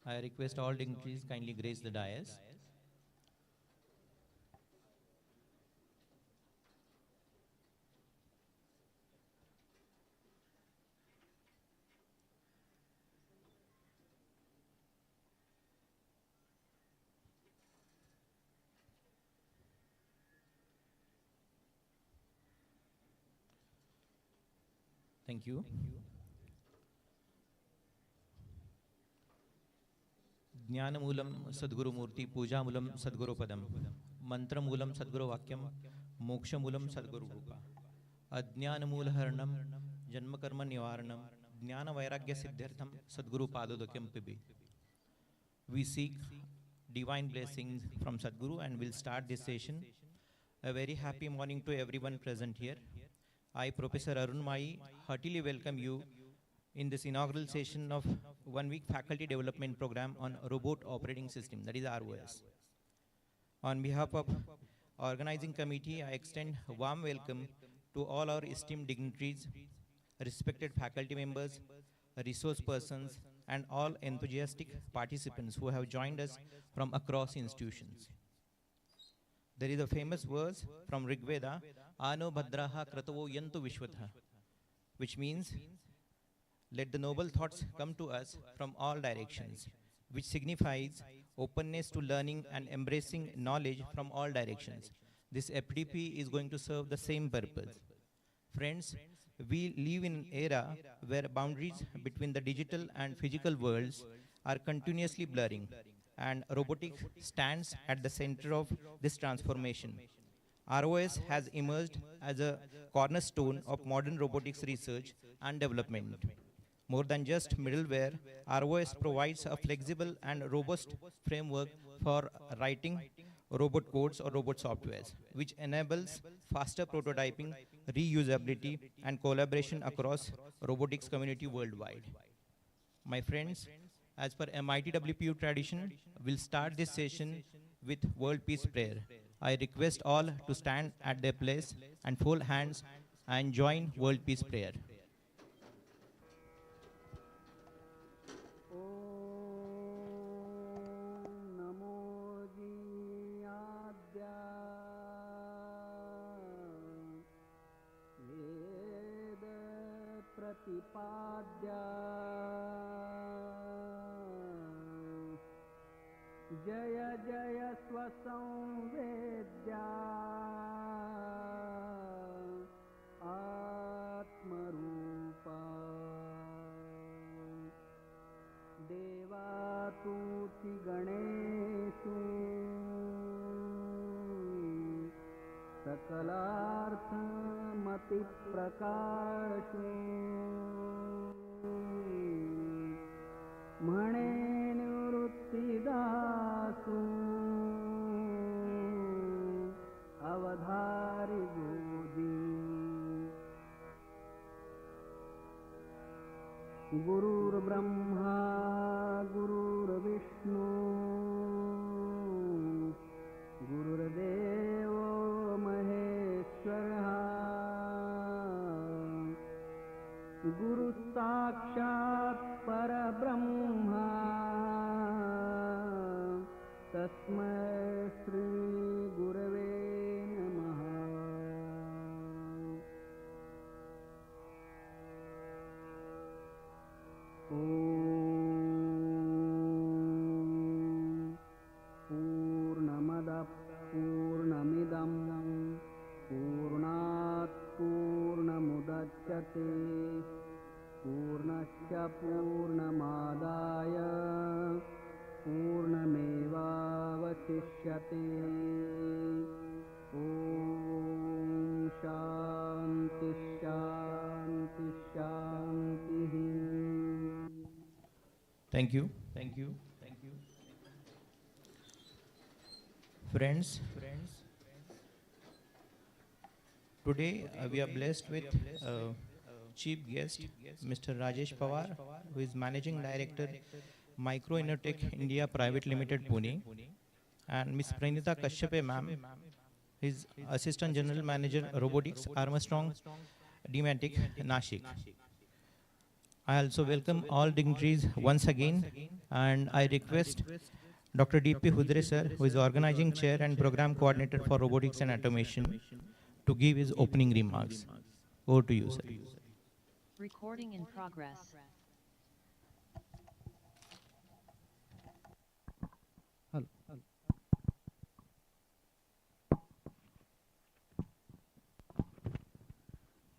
I request all dignitaries kindly grace the dais. Thank you. ज्ञानमूलं सद्गुरुमूर्ति पूजामूलं सद्गुरुपदम मंत्रमूलं सद्गुरुवाक्यम मोक्षमूलं सद्गुरुरूपा अज्ञानमूलहरणं जन्मकर्म निवारणं ज्ञानवैराग्य सिद्ध्यर्थम सद्गुरुपादोदकं पिबि. We seek divine blessings from Sadguru and will start this session. A very happy morning to everyone present here. I, Professor Arun Mai, heartily welcome you in this inaugural session of 1 week faculty development program on robot operating system, that is ROS. On behalf of organizing committee, I extend a warm welcome to all our esteemed dignitaries, respected faculty members, resource persons, and all enthusiastic participants who have joined us from across institutions. There is a famous verse from Rig Veda, Ano Bhadraha Kratavo Yantu Vishwatha, which means, let the noble thoughts come to us from all directions, which signifies openness to learning and embracing knowledge from all directions. This FDP is going to serve the same purpose. Friends, we live in an era where boundaries between the digital and physical worlds are continuously blurring, and robotics stands at the center of this transformation. ROS has emerged as a cornerstone of modern robotics research and development. More than just middleware, ROS provides a flexible and robust framework for writing robot codes or robot softwares, which enables faster prototyping, reusability, and collaboration across robotics community worldwide. My friends, as per MITWPU tradition, we'll start this session with World Peace Prayer. I request all to stand at their place and fold hands and join World Peace Prayer. जय जय स्वसंवेद्या आत्मरूपा देवातुति गणेषु सकलार्थमतिप्रकाशु म्हणे निवृत्तिदासु अवधारि गोदी गुरुर्ब्रह्मा गुरुर्विष्णु गुरुर्देवो महेश्वरः गुरुसाक्षात् परब्रह्मा तस्मै श्री गुरवे नमः। पूर्णमदः पूर्णमिदं पूर्णात् पूर्णमुदच्यते पूर्णस्य पूर्णमादाय पूर्णमेवावशिष्यते। ॐ शान्ति शान्ति शान्तिः। Thank you. Friends, today we are blessed with chief guest, Mr. Rajesh Pawar, who is Managing Director, Micro Innotech India Private Limited, Pune, and Ms. Pranita Kashyape, ma'am, his Assistant General Manager, Robotics, Armstrong, Dematic, Nashik. I also welcome all dignitaries once again, and I request Dr. D.P. Hudre sir, who is organizing chair and program coordinator for robotics and automation, to give his opening remarks. Over to you, sir. Recording in progress. Hello.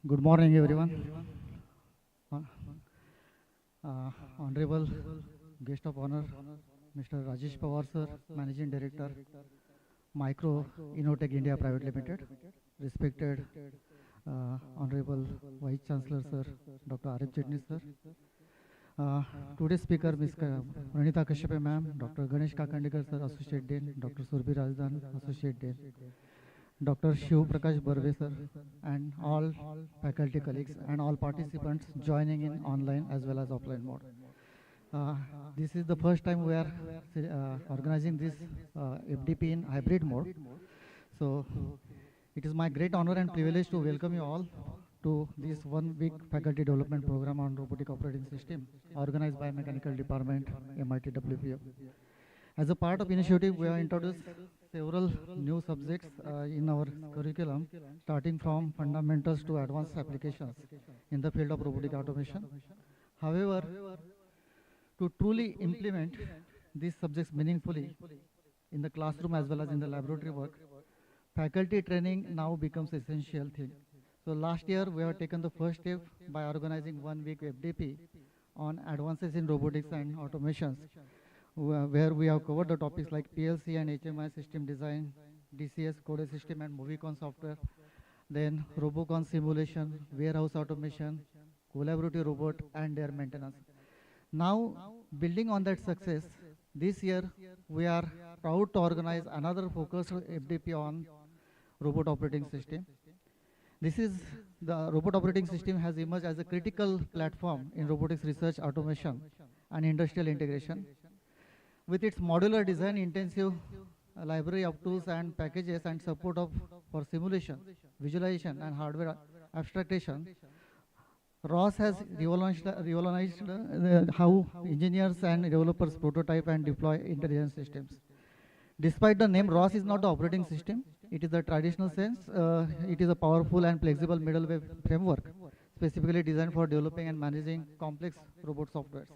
Good morning, everyone. Honorable guest of honor, Mr. Rajesh Pawar sir, Managing Director, Micro Innotech India Private Limited. Respected Honorable Vice Chancellor sir, Dr. R.M. Chetni sir. Today's speaker, Ms. Pranita Kashyap ma'am, Dr. Ganesh Kakandikar sir, Associate Dean, Dr. Surbi Rajdan, Associate Dean, Dr. Shiv Prakash Barve sir, and all faculty colleagues and all participants joining in online as well as offline mode. This is the first time we are organizing this FDP in hybrid mode. So it is my great honor and privilege to welcome you all to this 1 week faculty development program on robotic operating system organized by Mechanical Department, MITWPU. As a part of initiative, we have introduced several new subjects in our curriculum, starting from fundamentals to advanced applications in the field of robotic automation. However, to truly implement these subjects meaningfully in the classroom as well as in the laboratory work, faculty training now becomes essential thing. So last year, we have taken the first step by organizing 1 week FDP on advances in robotics and automations, where we have covered the topics like PLC and HMI system design, DCS coded system and Movicon software, then Robocon simulation, warehouse automation, collaborative robot and their maintenance. Now, building on that success, this year we are proud to organize another focused FDP on robot operating system. This is the robot operating system has emerged as a critical platform in robotics research, automation and industrial integration. With its modular design, intensive library of tools and packages and support for simulation, visualization and hardware abstraction, ROS has revolutionized how engineers and developers prototype and deploy intelligence systems. Despite the name, ROS is not the operating system. It is the traditional sense. It is a powerful and flexible middleware framework, specifically designed for developing and managing complex robot softwares.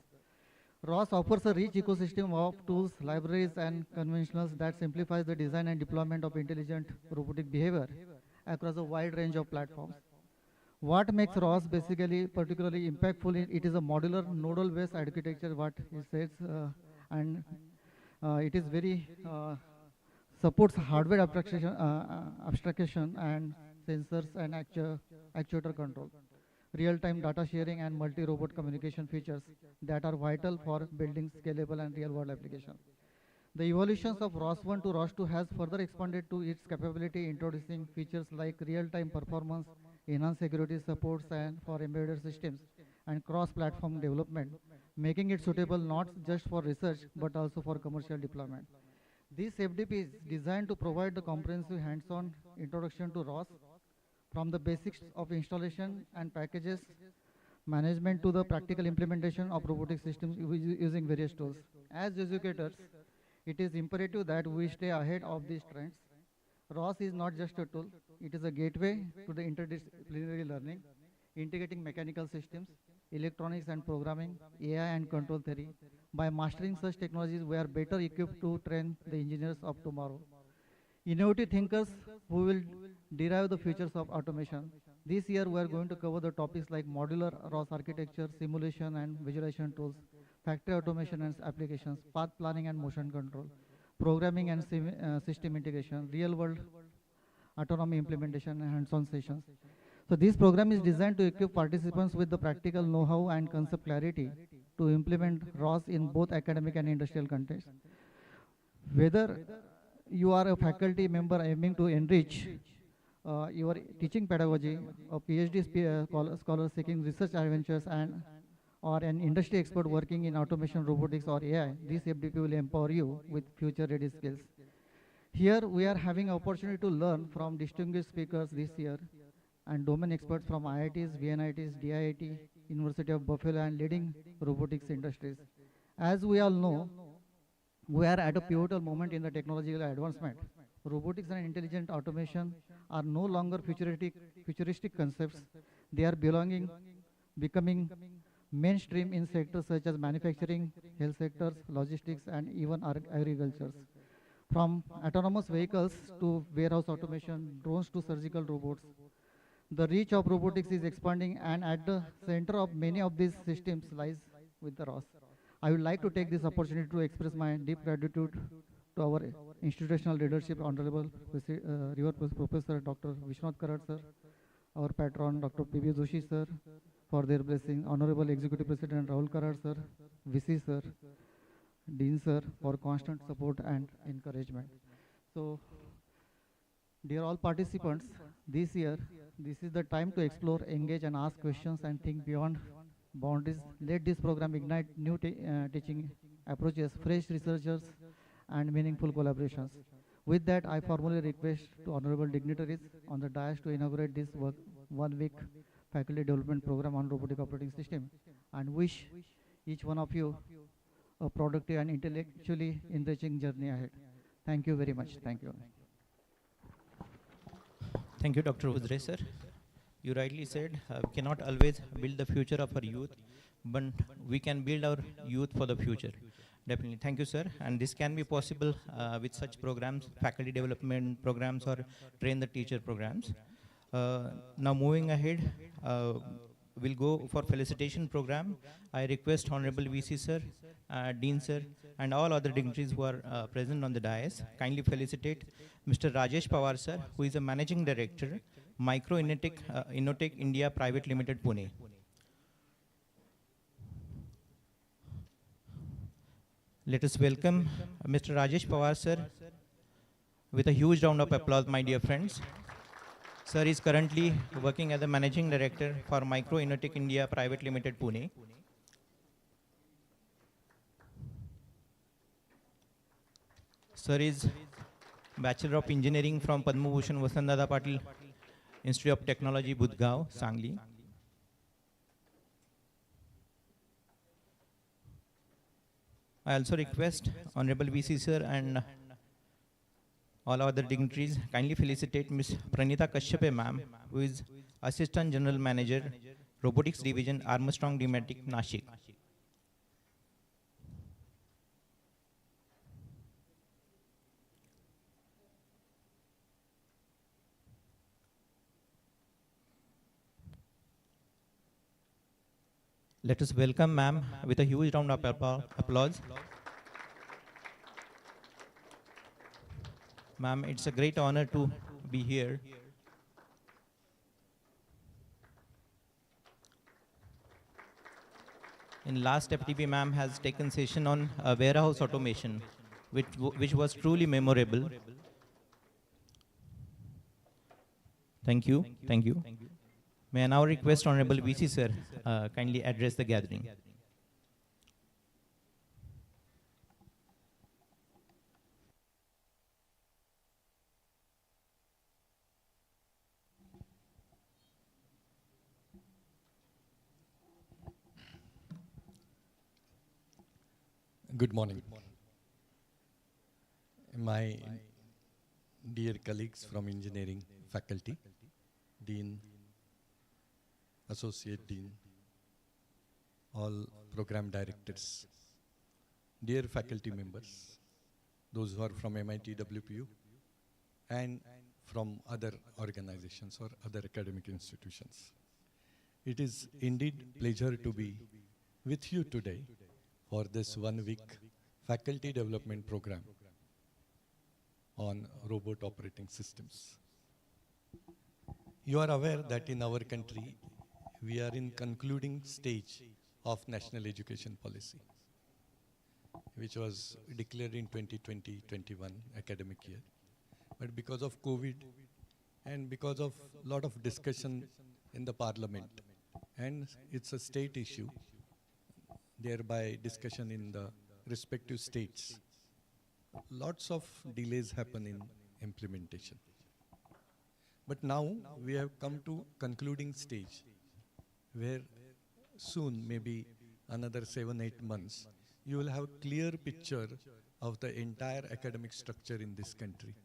ROS offers a rich ecosystem of tools, libraries, and conventionals that simplifies the design and deployment of intelligent robotic behavior across a wide range of platforms. What makes ROS basically particularly impactful, it is a modular nodal-based architecture, what it says, and it is very supports hardware abstraction and sensors and actuator control, real-time data sharing and multi-robot communication features that are vital for building scalable and real-world applications. The evolutions of ROS 1 to ROS 2 has further expanded to its capability, introducing features like real-time performance, enhanced security supports and for embedded systems, and cross-platform development, making it suitable not just for research but also for commercial deployment. This FDP is designed to provide the comprehensive hands-on introduction to ROS, from the basics of installation and packages management to the practical implementation of robotic systems using various tools. As educators, it is imperative that we stay ahead of these trends. ROS is not just a tool, it is a gateway to the interdisciplinary learning, integrating mechanical systems, electronics and programming, AI and control theory. By mastering such technologies, we are better equipped to train the engineers of tomorrow. Innovative thinkers who will derive the futures of automation. This year, we are going to cover the topics like modular ROS architecture, simulation and visualization tools, factory automation and applications, path planning and motion control, programming and system integration, real-world autonomy implementation and hands-on sessions. So this program is designed to equip participants with the practical know-how and concept clarity to implement ROS in both academic and industrial contexts. Whether you are a faculty member aiming to enrich your teaching pedagogy, a PhD scholar seeking research adventures, or an industry expert working in automation, robotics, or AI, this FDP will empower you with future-ready skills. Here, we are having opportunity to learn from distinguished speakers this year and domain experts from IITs, VNITs, DIIT, University of Buffalo and leading robotics industries. As we all know, we are at a pivotal moment in the technological advancement. Robotics and intelligent automation are no longer futuristic concepts. They are becoming mainstream in sectors such as manufacturing, health sectors, logistics, and even agriculture. From autonomous vehicles to warehouse automation, drones to surgical robots, the reach of robotics is expanding, and at the center of many of these systems lies with the ROS. I would like to take this opportunity to express my deep gratitude to our institutional leadership, Honorable Rever Professor Dr. Vishwanath Karad sir, our patron Dr. P.B. Joshi sir, for their blessing, Honorable Executive President Rahul Karad sir, VC sir, Dean sir, for constant support and encouragement. So, dear all participants, this year, this is the time to explore, engage and ask questions and think beyond boundaries. Let this program ignite new teaching approaches, fresh researchers and meaningful collaborations. With that, I formally request to honorable dignitaries on the dais to inaugurate this 1 week faculty development program on robotic operating system and wish each one of you a productive and intellectually enriching journey ahead. Thank you very much. Thank you. Thank you, Dr. Udre, sir. You rightly said, we cannot always build the future of our youth, but we can build our youth for the future. Definitely. Thank you, sir. And this can be possible with such programs, faculty development programs or train the teacher programs. Now moving ahead, we'll go for felicitation program. I request Honorable VC sir, Dean sir, and all other dignitaries who are present on the dais, kindly felicitate Mr. Rajesh Pawar sir, who is a Managing Director, Micro Innotech India Private Limited, Pune. Let us welcome Mr. Rajesh Pawar sir with a huge round of applause, my dear friends. Sir is currently working as a Managing Director for Micro Innotech India Private Limited, Pune. Sir is Bachelor of Engineering from Padma Bhushan Vasantdada Patil Institute of Technology, Budgaon, Sangli. I also request Honorable VC sir and all other dignitaries kindly felicitate Ms. Pranita Kashyap ma'am, who is Assistant General Manager, Robotics Division, Armstrong Dematic, Nashik. Let us welcome ma'am with a huge round of applause. Ma'am, it's a great honor to be here. In last FTP, ma'am has taken session on warehouse automation, which was truly memorable. Thank you. Thank you. May I now request Honorable VC sir kindly address the gathering. Good morning. My dear colleagues from engineering faculty, Dean, Associate Dean, all program directors, dear faculty members, those who are from MITWPU and from other organizations or other academic institutions. It is indeed pleasure to be with you today for this 1 week faculty development program on robot operating systems. You are aware that in our country, we are in concluding stage of national education policy, which was declared in 2020-21 academic year. But because of COVID and because of lot of discussion in the parliament, and it's a state issue, thereby discussion in the respective states, lots of delays happen in implementation. But now we have come to concluding stage where soon, maybe another 7-8 months, you will have a clear picture of the entire academic structure in this country.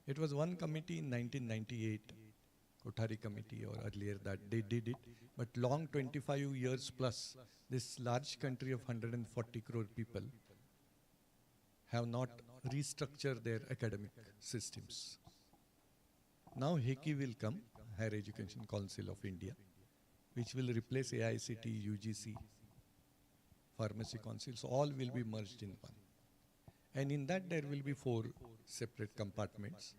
It was one committee in 1998, Kothari committee or earlier that they did it, but long 25 years plus, this large country of 140 crore people have not restructured their academic systems. Now HECI will come, Higher Education Council of India, which will replace AICT, UGC, Pharmacy Councils, all will be merged in one. And in that there will be 4 separate compartments.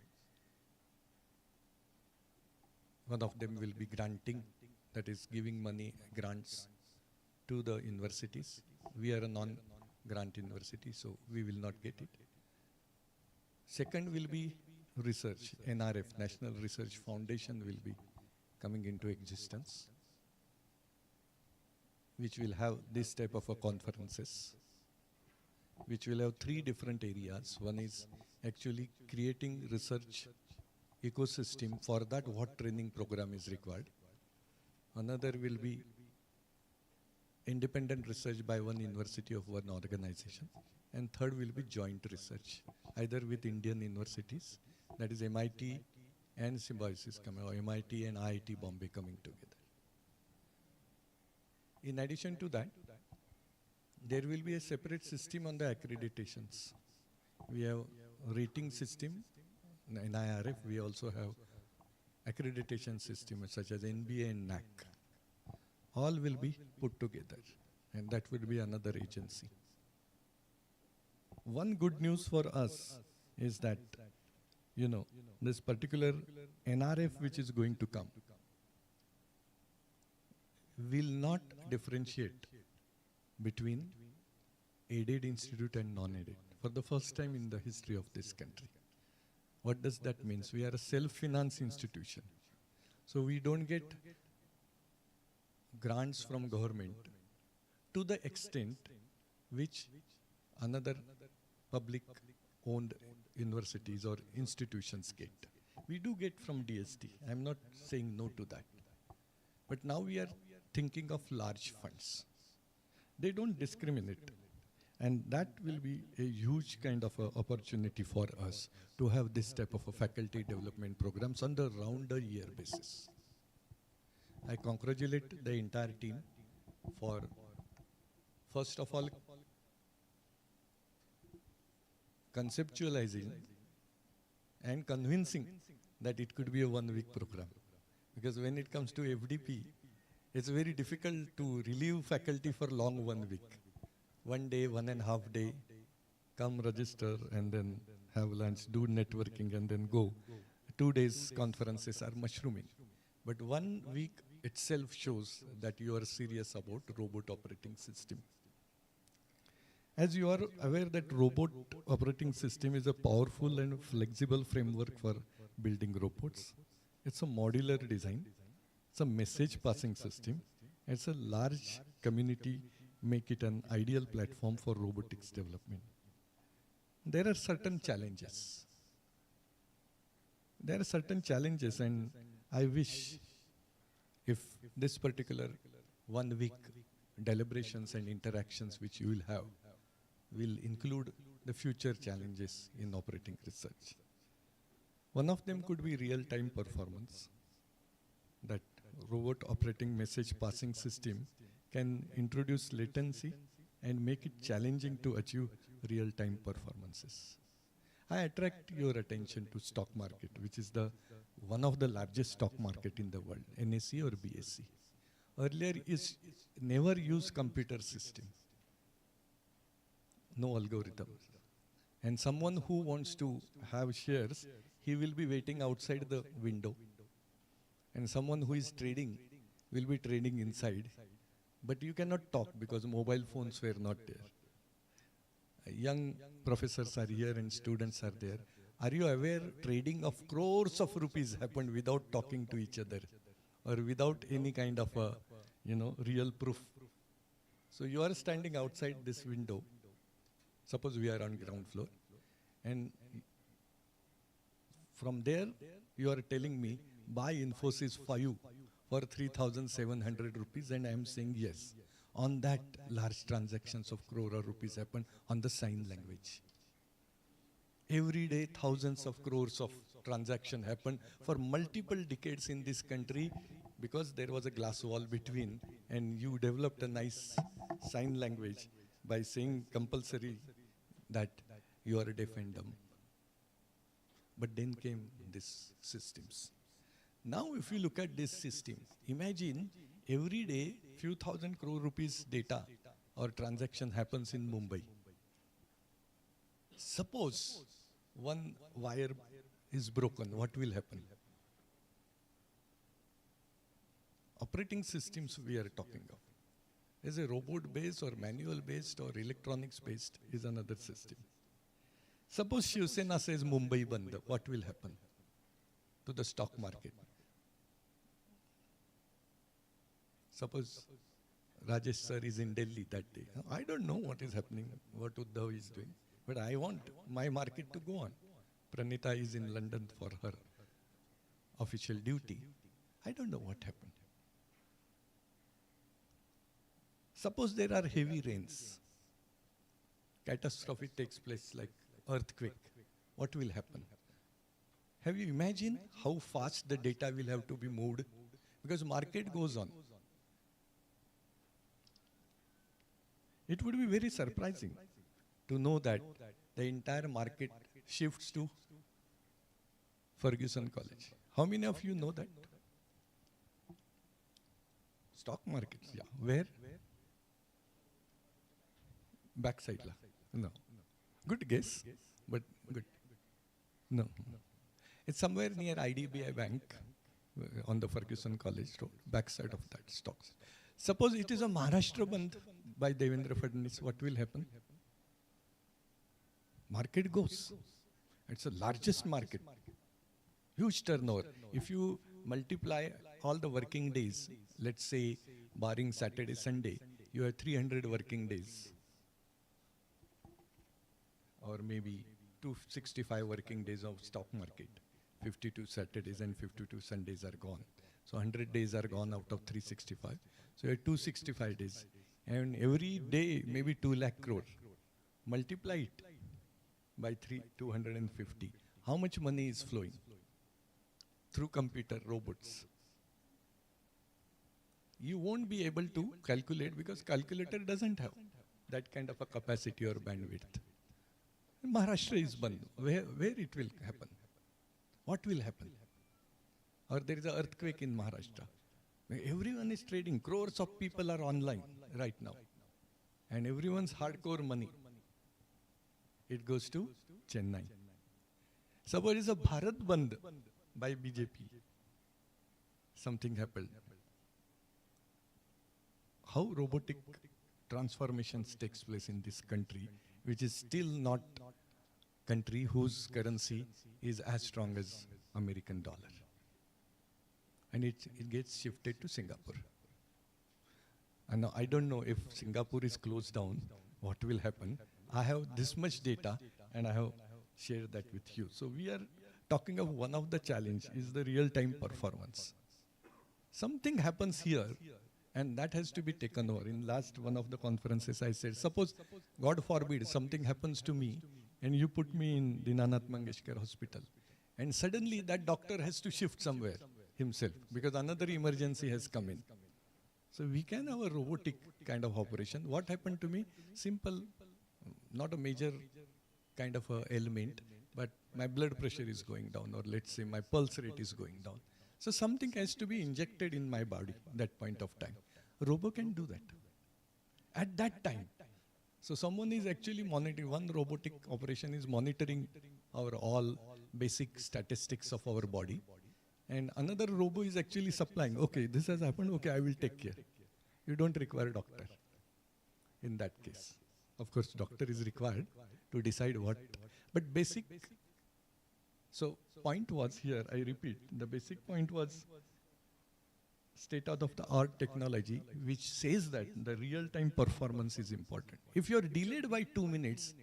One of them will be granting, that is giving money, grants to the universities. We are a non-grant university, so we will not get it. Second will be research, NRF, National Research Foundation will be coming into existence, which will have this type of a conferences, which will have 3 different areas. One is actually creating research ecosystem. For that, what training program is required. Another will be independent research by one university of one organization. And third will be joint research, either with Indian universities, that is MIT and Symbiosis coming, or MIT and IIT Bombay coming together. In addition to that, there will be a separate system on the accreditations. We have rating system, in IRF we also have accreditation systems such as NBA and NAC. All will be put together, and that will be another agency. One good news for us is that, this particular NRF which is going to come will not differentiate between aided institute and non-aided for the first time in the history of this country. What does that mean? We are a self-finance institution. So we don't get grants from government to the extent which another public-owned universities or institutions get. We do get from DST. I'm not saying no to that. But now we are thinking of large funds. They don't discriminate. And that will be a huge kind of a opportunity for us to have this type of a faculty development programs on the round-a-year basis. I congratulate the entire team for, first of all, conceptualizing and convincing that it could be a 1-week program. Because when it comes to FDP, it's very difficult to relieve faculty for long 1 week. 1 day, 1.5 day, come register and then have lunch, do networking and then go. 2 days conferences are mushrooming. But 1 week itself shows that you are serious about robot operating system. As you are aware that robot operating system is a powerful and flexible framework for building robots. It's a modular design. It's a message passing system. It's a large community, make it an ideal platform for robotics development. There are certain challenges. And I wish if this particular 1 week deliberations and interactions which you will have will include the future challenges in operating research. One of them could be real-time performance. That robot operating message passing system can introduce latency and make it challenging to achieve real-time performances. I attract your attention to stock market, which is the one of the largest stock market in the world, NSE or BSE. Earlier is never used computer system, no algorithm. And someone who wants to have shares, he will be waiting outside the window. And someone who is trading will be trading inside. But you cannot talk because mobile phones were not there. Young professors are here and students are there. Are you aware trading of crores of rupees happened without talking to each other or without any kind of a, real proof? So you are standing outside this window. Suppose we are on ground floor. And from there, you are telling me, buy Infosys 5 for 3,700 rupees, and I am saying yes. On that, large transactions of crore or rupees happen on the sign language. Every day, thousands of crores of transaction happen for multiple decades in this country because there was a glass wall between, and you developed a nice sign language by saying compulsory that you are deaf and dumb. But then came these systems. Now if you look at this system, imagine every day few thousand crore rupees data or transaction happens in Mumbai. Suppose one wire is broken, what will happen? Operating systems we are talking of. Is a robot based or manual based or electronics based is another system. Suppose Shiv Sena says Mumbai Band, what will happen to the stock market? Suppose Rajesh sir is in Delhi that day. I don't know what is happening, what Uddhav is doing, but I want my market to go on. Pranita is in London for her official duty. I don't know what happened. Suppose there are heavy rains. Catastrophe takes place like earthquake. What will happen? Have you imagined how fast the data will have to be moved? Because market goes on. It would be very surprising to know that the entire market shifts to Ferguson College. How many of you know that? Stock markets, yeah. Where? Backside la. No. Good guess, but good. No. It's somewhere near IDBI Bank on the Ferguson College Road, backside of that stocks. Suppose it is a Maharashtra Bandh by Devendra Fadnavis, what will happen? Market goes. It's the largest market. Huge turnover. If you multiply all the working days, let's say barring Saturday, Sunday, you have 300 working days. Or maybe 265 working days of stock market. 52 Saturdays and 52 Sundays are gone. So 100 days are gone out of 365. So you have 265 days. And every day, maybe 2 lakh crore. Multiply it by 250. How much money is flowing? Through computer, robots. You won't be able to calculate because calculator doesn't have that kind of a capacity or bandwidth. Maharashtra is Bandh. Where it will happen? What will happen? Or there is an earthquake in Maharashtra. Everyone is trading. Crores of people are online right now. And everyone's hardcore money. It goes to Chennai. Suppose it's a Bharat Bandh by BJP. Something happened. How robotic transformations takes place in this country, which is still not country whose currency is as strong as American dollar. And it gets shifted to Singapore. And now I don't know if Singapore is closed down, what will happen. I have this much data and I have shared that with you. So we are talking of one of the challenge is the real-time performance. Something happens here and that has to be taken over. In last one of the conferences I said, suppose, God forbid, something happens to me and you put me in Dinanath Mangeshkar Hospital. And suddenly that doctor has to shift somewhere himself because another emergency has come in. So we can have a robotic kind of operation. What happened to me? Simple, not a major kind of a ailment, but my blood pressure is going down, or let's say my pulse rate is going down. So something has to be injected in my body at that point of time. Robo can do that at that time. So someone is actually monitoring, one robotic operation is monitoring our all basic statistics of our body. And another robo is actually supplying, okay, this has happened, okay, I will take care. You don't require a doctor in that case. Of course, doctor is required to decide what, but basic. So point was here, I repeat, the basic point was state-of-the-art technology, which says that the real-time performance is important. If you're delayed by 2 minutes,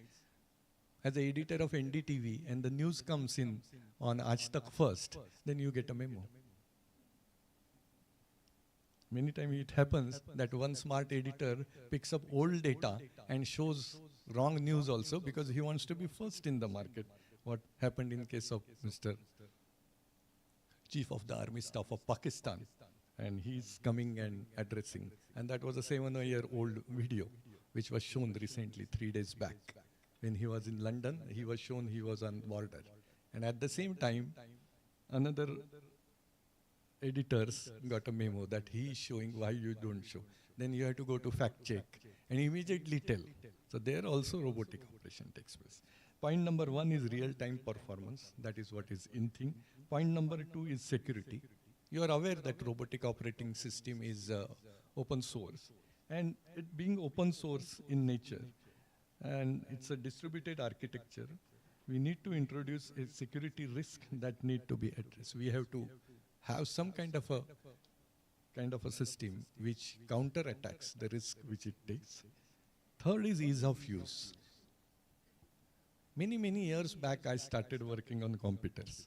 as an editor of NDTV, and the news comes in on Aaj Tak first, then you get a memo. Many times it happens that one smart editor picks up old data and shows wrong news also because he wants to be first in the market. What happened in case of Mr. Chief of the Army Staff of Pakistan, and he's coming and addressing. And that was a 7-year-old video, which was shown recently, 3 days back. When he was in London, he was shown he was on border. And at the same time, another editors got a memo that he is showing why you don't show. Then you have to go to fact check and immediately tell. So there also robotic operation takes place. Point number 1 is real-time performance. That is what is in thing. Point number 2 is security. You are aware that robotic operating system is open source. And it being open source in nature, and it's a distributed architecture, we need to introduce a security risk that need to be addressed. We have to have some kind of a system which counter-attacks the risk which it takes. Third is ease of use. Many years back, I started working on computers.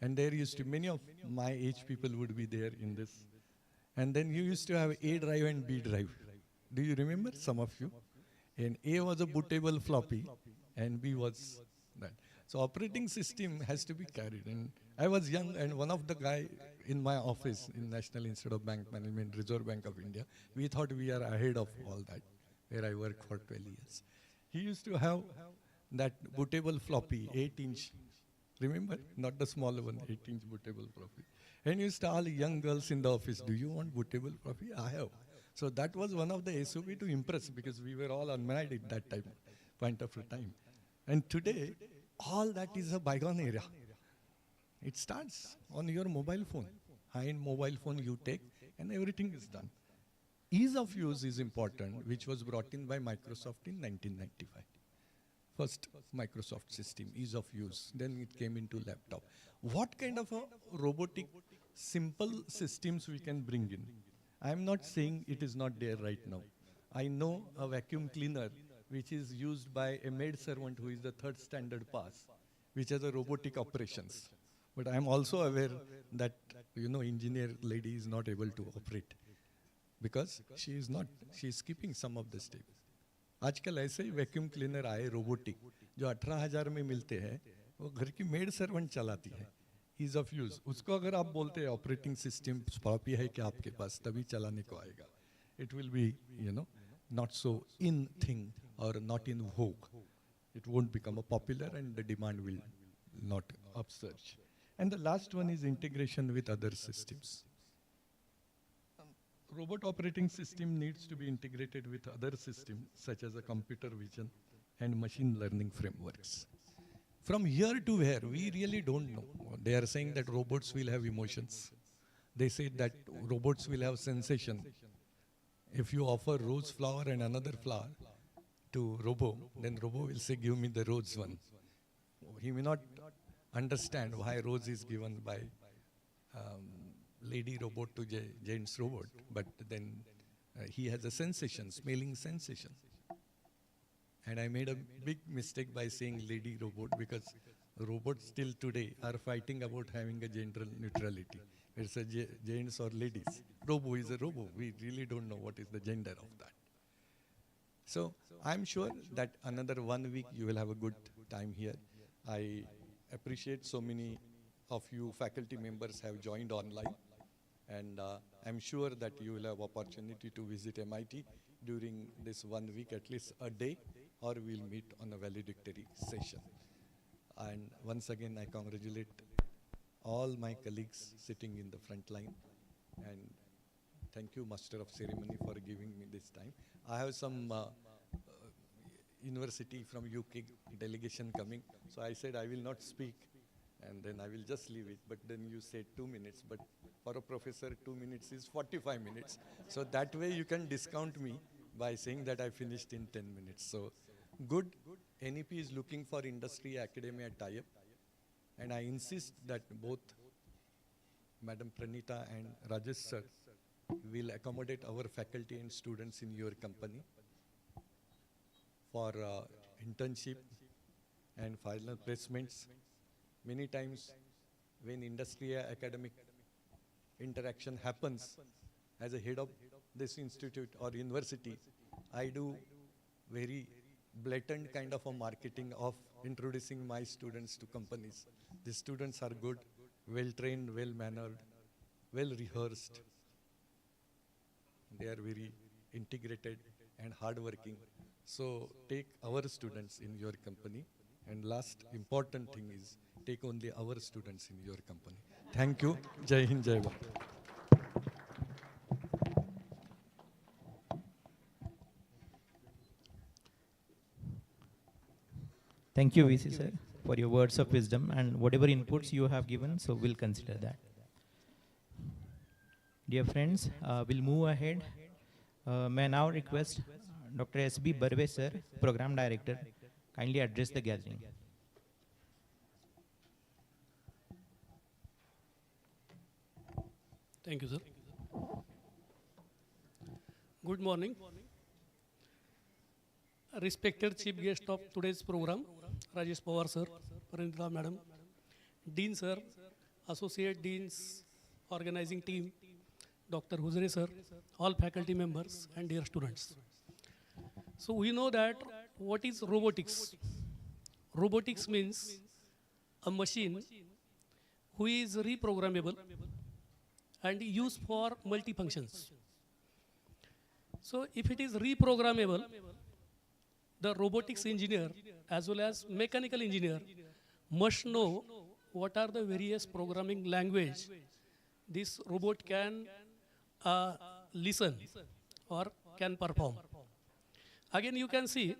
And there used to, many of my age people would be there in this. And then you used to have A drive and B drive. Do you remember, some of you? And A was a bootable floppy, and B was that. So operating system has to be carried. And I was young, and one of the guy in my office in National Institute of Bank Management, Reserve Bank of India, we thought we are ahead of all that, where I worked for 12 years. He used to have that bootable floppy, 8-inch, remember? Not the small one, 8-inch bootable floppy. And used to all young girls in the office, do you want bootable floppy? I have. So that was one of the SOP to impress, because we were all unmarried at that time, point of time. And today, all that is a bygone era. It starts on your mobile phone. High-end mobile phone you take, and everything is done. Ease of use is important, which was brought in by Microsoft in 1995. First Microsoft system, ease of use. Then it came into laptop. What kind of a robotic, simple systems we can bring in? I'm not saying it is not there right now. I know a vacuum cleaner, which is used by a maid servant who is the 3rd standard pass, which has a robotic operations. But I'm also aware that, engineer lady is not able to operate because she is skipping some of the steps. आजकल ऐसे ही vacuum cleaner आए robotic जो 18,000 में मिलते हैं, वो घर की मेड सर्वेंट चलाती है. ईज ऑफ यूज, उसको अगर आप बोलते हैं ऑपरेटिंग सिस्टम फ्लॉपी है कि आपके पास, तभी चलाने को आएगा. It will be not so in thing or not in vogue. It won't become a popular and the demand will not upsurge. And the last one is integration with other systems. Robot operating system needs to be integrated with other systems such as a computer vision and machine learning frameworks. From here to where, we really don't know. They are saying that robots will have emotions. They say that robots will have sensation. If you offer rose flower and another flower to Robo, then Robo will say, give me the rose one. He may not understand why rose is given by lady robot to gents robot, but then he has a sensation, smelling sensation. And I made a big mistake by saying lady robot, because robots still today are fighting about having a gender neutrality. It's a gents or ladies. Robo is a robo. We really don't know what is the gender of that. So I'm sure that another 1 week you will have a good time here. I appreciate so many of you faculty members have joined online. And I'm sure that you will have opportunity to visit MIT during this 1 week, at least a day, or we'll meet on a valedictory session. And once again, I congratulate all my colleagues sitting in the front line. And thank you, Master of Ceremony, for giving me this time. I have some university from UK delegation coming, so I said I will not speak, and then I will just leave it. But then you said 2 minutes, but for a professor, 2 minutes is 45 minutes. So that way you can discount me by saying that I finished in 10 minutes. So good. NEP is looking for industry academia tie-up. And I insist that both Madam Pranita and Rajesh sir will accommodate our faculty and students in your company for internship and final placements. Many times when industry academic interaction happens, as a head of this institute or university, I do very blatant kind of a marketing of introducing my students to companies. The students are good, well-trained, well-mannered, well-rehearsed. They are very integrated and hardworking. So take our students in your company. And last important thing is take only our students in your company. Thank you. Jai Hind, Jai Bharat. Thank you, VC sir, for your words of wisdom and whatever inputs you have given, so we'll consider that. Dear friends, we'll move ahead. May I now request Dr. S.B. Barve sir, Program Director, kindly address the gathering. Thank you, sir. Good morning. Respected chief guest of today's program, Rajesh Pawar sir, Parindra madam, Dean sir, Associate Deans, organizing team, Dr. Huzre sir, all faculty members and dear students. So we know that what is robotics? Robotics means a machine who is reprogrammable and used for multifunctions. So if it is reprogrammable, the robotics engineer as well as mechanical engineer must know what are the various programming language this robot can listen or can perform. Again, you can see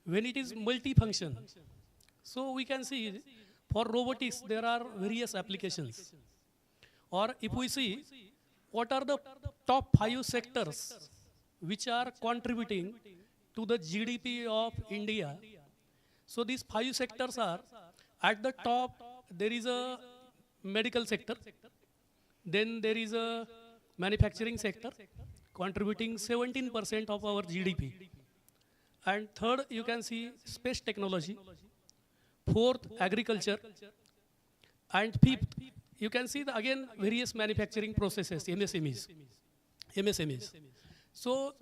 when it is multifunction. So we can see for robotics there are various applications. Or if we see what are the top 5 sectors which are contributing to the GDP of India. So these 5 sectors are, at the top there is a medical sector, then there is a manufacturing sector contributing 17% of our GDP. And third, you can see space technology. Fourth, agriculture. And fifth, you can see again various manufacturing processes, MSMEs. So,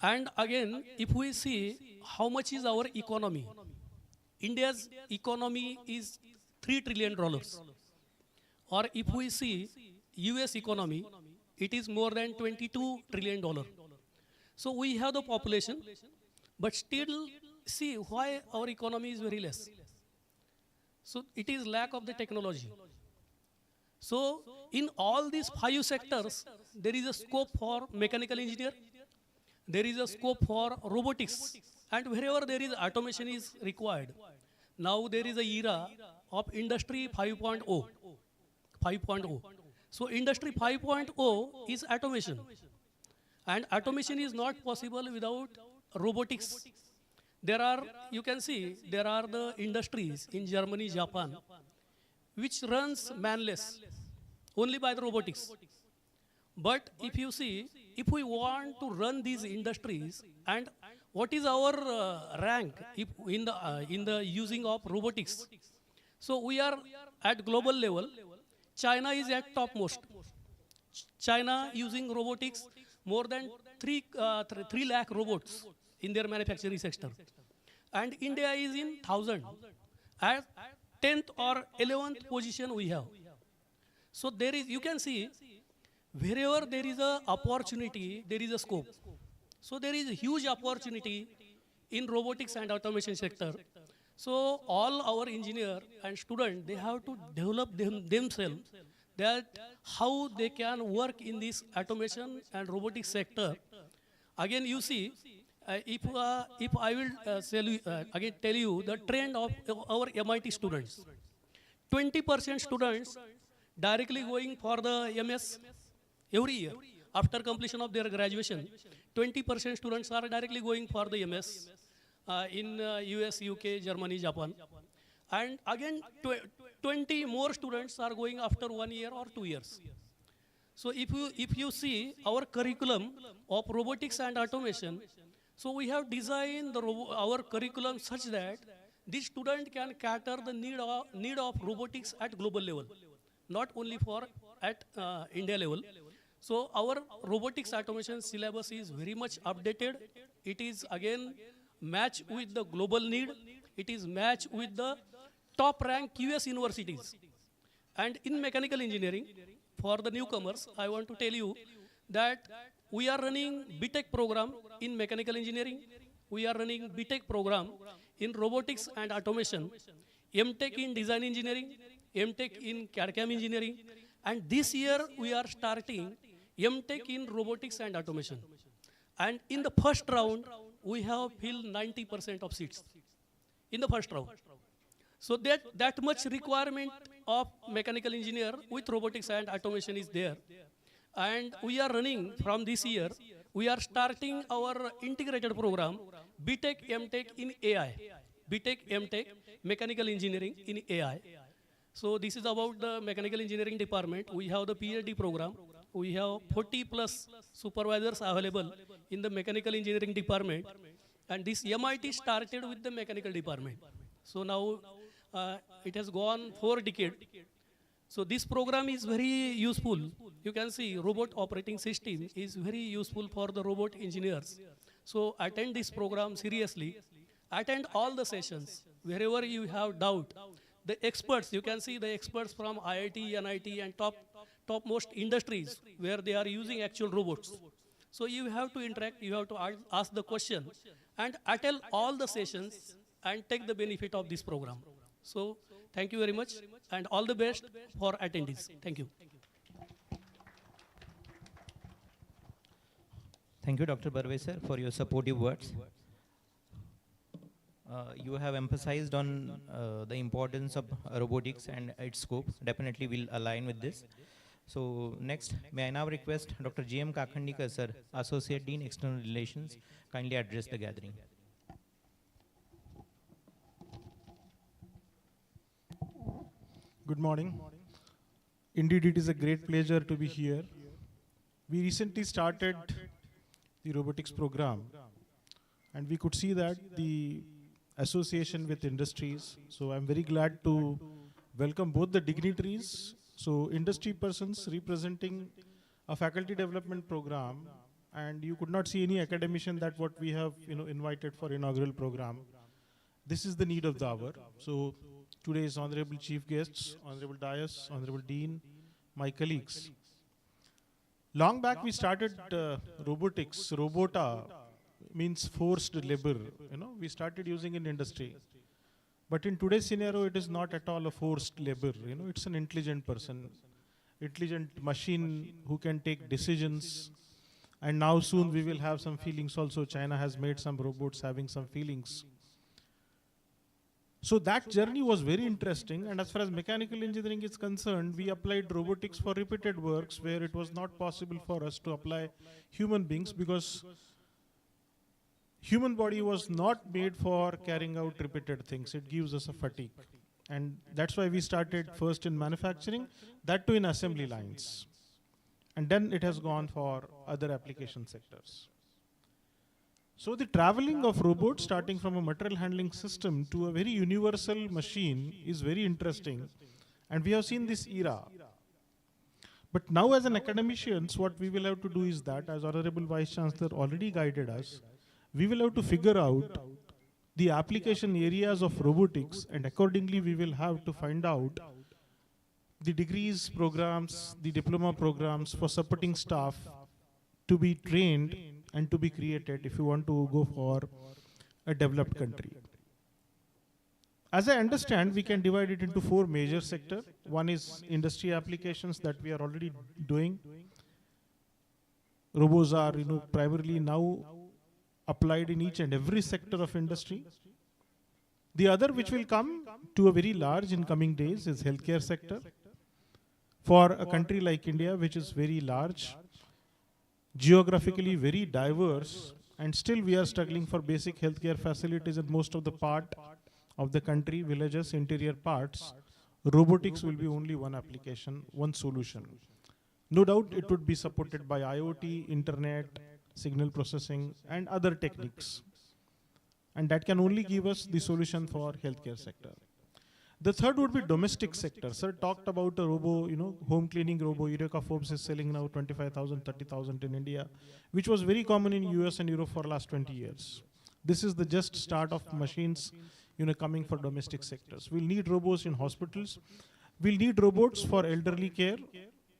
and again, if we see how much is our economy, India's economy is $3 trillion. Or if we see US economy, it is more than $22 trillion. So we have the population, but still see why our economy is very less. So it is lack of the technology. So in all these 5 sectors, there is a scope for mechanical engineer, there is a scope for robotics, and wherever there is automation is required. Now there is a era of Industry 5.0. So Industry 5.0 is automation. And automation is not possible without robotics. There are, you can see, there are the industries in Germany, Japan, which runs manless, only by the robotics. But if you see, if we want to run these industries, and what is our rank in the using of robotics? So we are at global level. China is at topmost. China using robotics, more than 3 lakh robots in their manufacturing sector. And India is in 1,000. At 10th or 11th position we have. So there is, you can see, wherever there is a opportunity, there is a scope. So there is a huge opportunity in robotics and automation sector. So all our engineer and student, they have to develop themselves that how they can work in this automation and robotics sector. Again, you see, if I will again tell you the trend of our MIT students, 20% students directly going for the MS every year. After completion of their graduation, 20% students are directly going for the MS in US, UK, Germany, Japan. And again, 20 more students are going after 1 year or 2 years. So if you see our curriculum of robotics and automation, so we have designed our curriculum such that this student can cater the need of robotics at global level, not only for at India level. So our robotics automation syllabus is very much updated. It is again matched with the global need. It is matched with the top rank QS universities. And in mechanical engineering, for the newcomers, I want to tell you that we are running B.Tech program in mechanical engineering. We are running B.Tech program in robotics and automation, M.Tech in design engineering, M.Tech in CAD/CAM engineering, and this year we are starting M.Tech in robotics and automation. And in the first round, we have filled 90% of seats in the first round. So that much requirement of mechanical engineer with robotics and automation is there. And we are running from this year, we are starting our integrated program, B.Tech, M.Tech in AI. B.Tech, M.Tech, mechanical engineering in AI. So this is about the mechanical engineering department. We have the PhD program. We have 40 plus supervisors available in the mechanical engineering department. And this MIT started with the mechanical department. So now it has gone 4 decades. So this program is very useful. You can see robot operating system is very useful for the robot engineers. So attend this program seriously. Attend all the sessions. Wherever you have doubt, the experts, you can see the experts from IIT, NIT and topmost industries where they are using actual robots. So you have to interact, you have to ask the question and attend all the sessions and take the benefit of this program. So thank you very much and all the best for attendees. Thank you. Thank you, Dr. Barve sir, for your supportive words. You have emphasized on the importance of robotics and its scope. Definitely will align with this. So next, may I now request Dr. G.M. Kakhandikar sir, Associate Dean External Relations, kindly address the gathering. Good morning. Indeed, it is a great pleasure to be here. We recently started the robotics program, and we could see that the association with industries. So I'm very glad to welcome both the dignitaries. So industry persons representing a faculty development program, and you could not see any academician that what we have invited for inaugural program. This is the need of the hour. So today's honorable chief guests, honorable Dias, honorable Dean, my colleagues. Long back we started robotics. Robota means forced labor. We started using in industry. But in today's scenario, it is not at all a forced labor. It's an intelligent person, intelligent machine who can take decisions. And now soon we will have some feelings also. China has made some robots having some feelings. So that journey was very interesting, and as far as mechanical engineering is concerned, we applied robotics for repeated works where it was not possible for us to apply human beings because human body was not made for carrying out repeated things. It gives us a fatigue. And that's why we started first in manufacturing, that too in assembly lines. And then it has gone for other application sectors. So the traveling of robots starting from a material handling system to a very universal machine is very interesting. And we have seen this era. But now as an academicians, what we will have to do is that, as Honorable Vice Chancellor already guided us, we will have to figure out the application areas of robotics, and accordingly we will have to find out the degrees programs, the diploma programs for supporting staff to be trained and to be created if you want to go for a developed country. As I understand, we can divide it into 4 major sectors. One is industry applications that we are already doing. Robots are primarily now applied in each and every sector of industry. The other which will come to a very large in coming days is healthcare sector. For a country like India, which is very large, geographically very diverse, and still we are struggling for basic healthcare facilities in most of the part of the country, villages, interior parts, robotics will be only one application, one solution. No doubt it would be supported by IoT, internet, signal processing, and other techniques. And that can only give us the solution for healthcare sector. The third would be domestic sector. Sir talked about a robo, home cleaning robo. Eureka Forbes is selling now 25,000, 30,000 in India, which was very common in US and Europe for last 20 years. This is the just start of machines, coming for domestic sectors. We'll need robots in hospitals. We'll need robots for elderly care.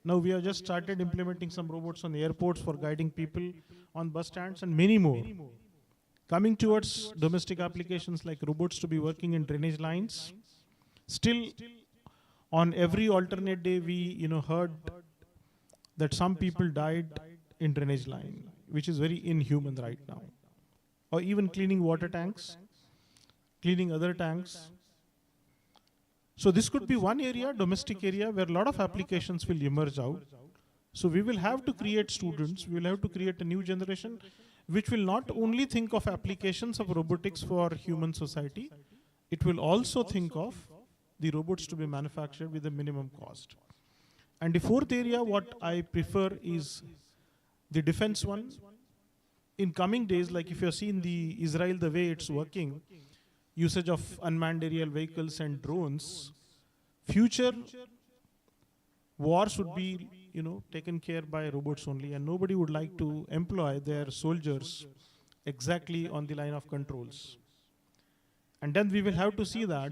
Now we have just started implementing some robots on airports for guiding people on bus stands and many more. Coming towards domestic applications like robots to be working in drainage lines. Still, on every alternate day, we heard that some people died in drainage line, which is very inhuman right now. Or even cleaning water tanks, cleaning other tanks. So this could be one area, domestic area, where a lot of applications will emerge out. So we will have to create students, we will have to create a new generation, which will not only think of applications of robotics for human society, it will also think of the robots to be manufactured with a minimum cost. And the fourth area, what I prefer is the defense one. In coming days, like if you're seeing the Israel, the way it's working, usage of unmanned aerial vehicles and drones, future wars would be, taken care by robots only, and nobody would like to employ their soldiers exactly on the line of controls. And then we will have to see that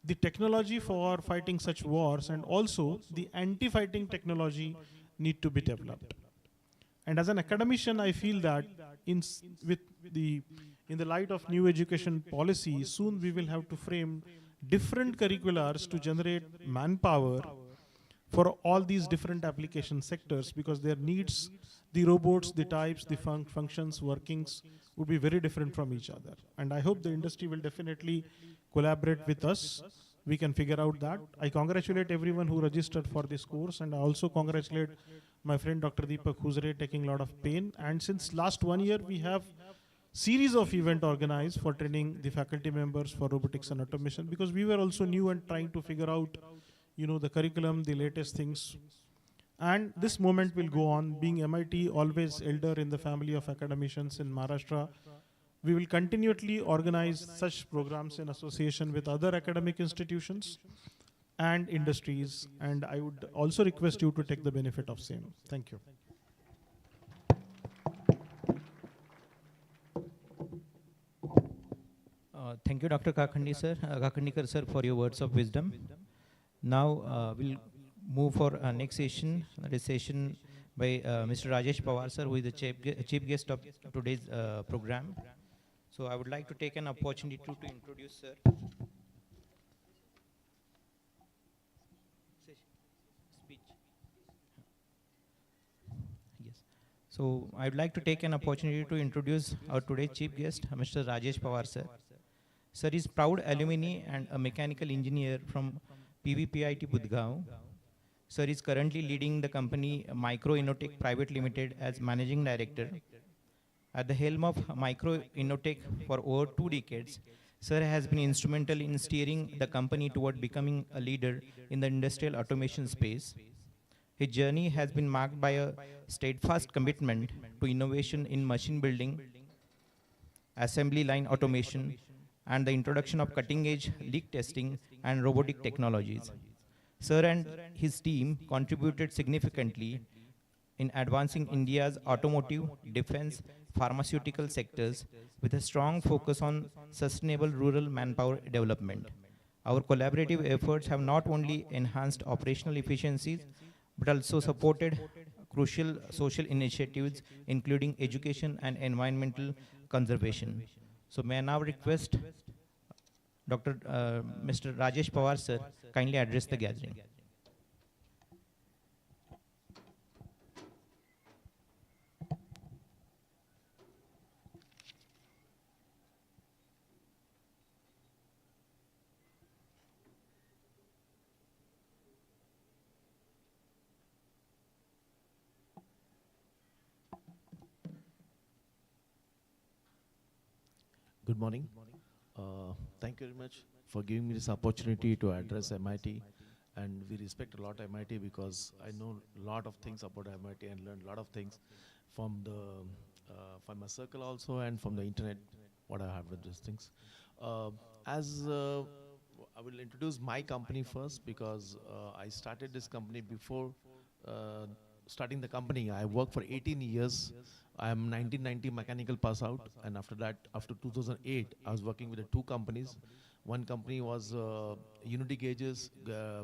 the technology for fighting such wars and also the anti-fighting technology need to be developed. And as an academician, I feel that in the light of new education policy, soon we will have to frame different curriculars to generate manpower for all these different application sectors, because their needs, the robots, the types, the functions, workings would be very different from each other. And I hope the industry will definitely collaborate with us. We can figure out that. I congratulate everyone who registered for this course, and I also congratulate my friend Dr. Deepak, who's really taking a lot of pain. And since last 1 year, we have series of event organized for training the faculty members for robotics and automation, because we were also new and trying to figure out, the curriculum, the latest things. And this moment will go on. Being MIT always elder in the family of academicians in Maharashtra, we will continually organize such programs in association with other academic institutions and industries. And I would also request you to take the benefit of same. Thank you. Thank you, Dr. Kakhandikar sir, for your words of wisdom. Now we'll move for our next session. That is session by Mr. Rajesh Pawar sir, who is the chief guest of today's program. So I would like to take an opportunity to introduce sir. Speech. Yes. So I would like to take an opportunity to introduce our today's chief guest, Mr. Rajesh Pawar sir. Sir is proud alumni and a mechanical engineer from PVPIT Budgaon. Sir is currently leading the company Micro Innotech Private Limited as managing director. At the helm of Micro Innotech for over 2 decades, sir has been instrumental in steering the company toward becoming a leader in the industrial automation space. His journey has been marked by a steadfast commitment to innovation in machine building, assembly line automation, and the introduction of cutting-edge leak testing and robotic technologies. Sir and his team contributed significantly in advancing India's automotive, defense, pharmaceutical sectors with a strong focus on sustainable rural manpower development. Our collaborative efforts have not only enhanced operational efficiencies, but also supported crucial social initiatives, including education and environmental conservation. So may I now request Mr. Rajesh Pawar sir kindly address the gathering. Good morning. Thank you very much for giving me this opportunity to address MIT. And we respect a lot MIT because I know a lot of things about MIT and learned a lot of things from my circle also and from the internet, what I have with these things. As I will introduce my company first because I started this company before uh, starting the company. I worked for 18 years. I am 1990 mechanical pass out, and after that, after 2008, I was working with the two companies. One company was Unity Gauges,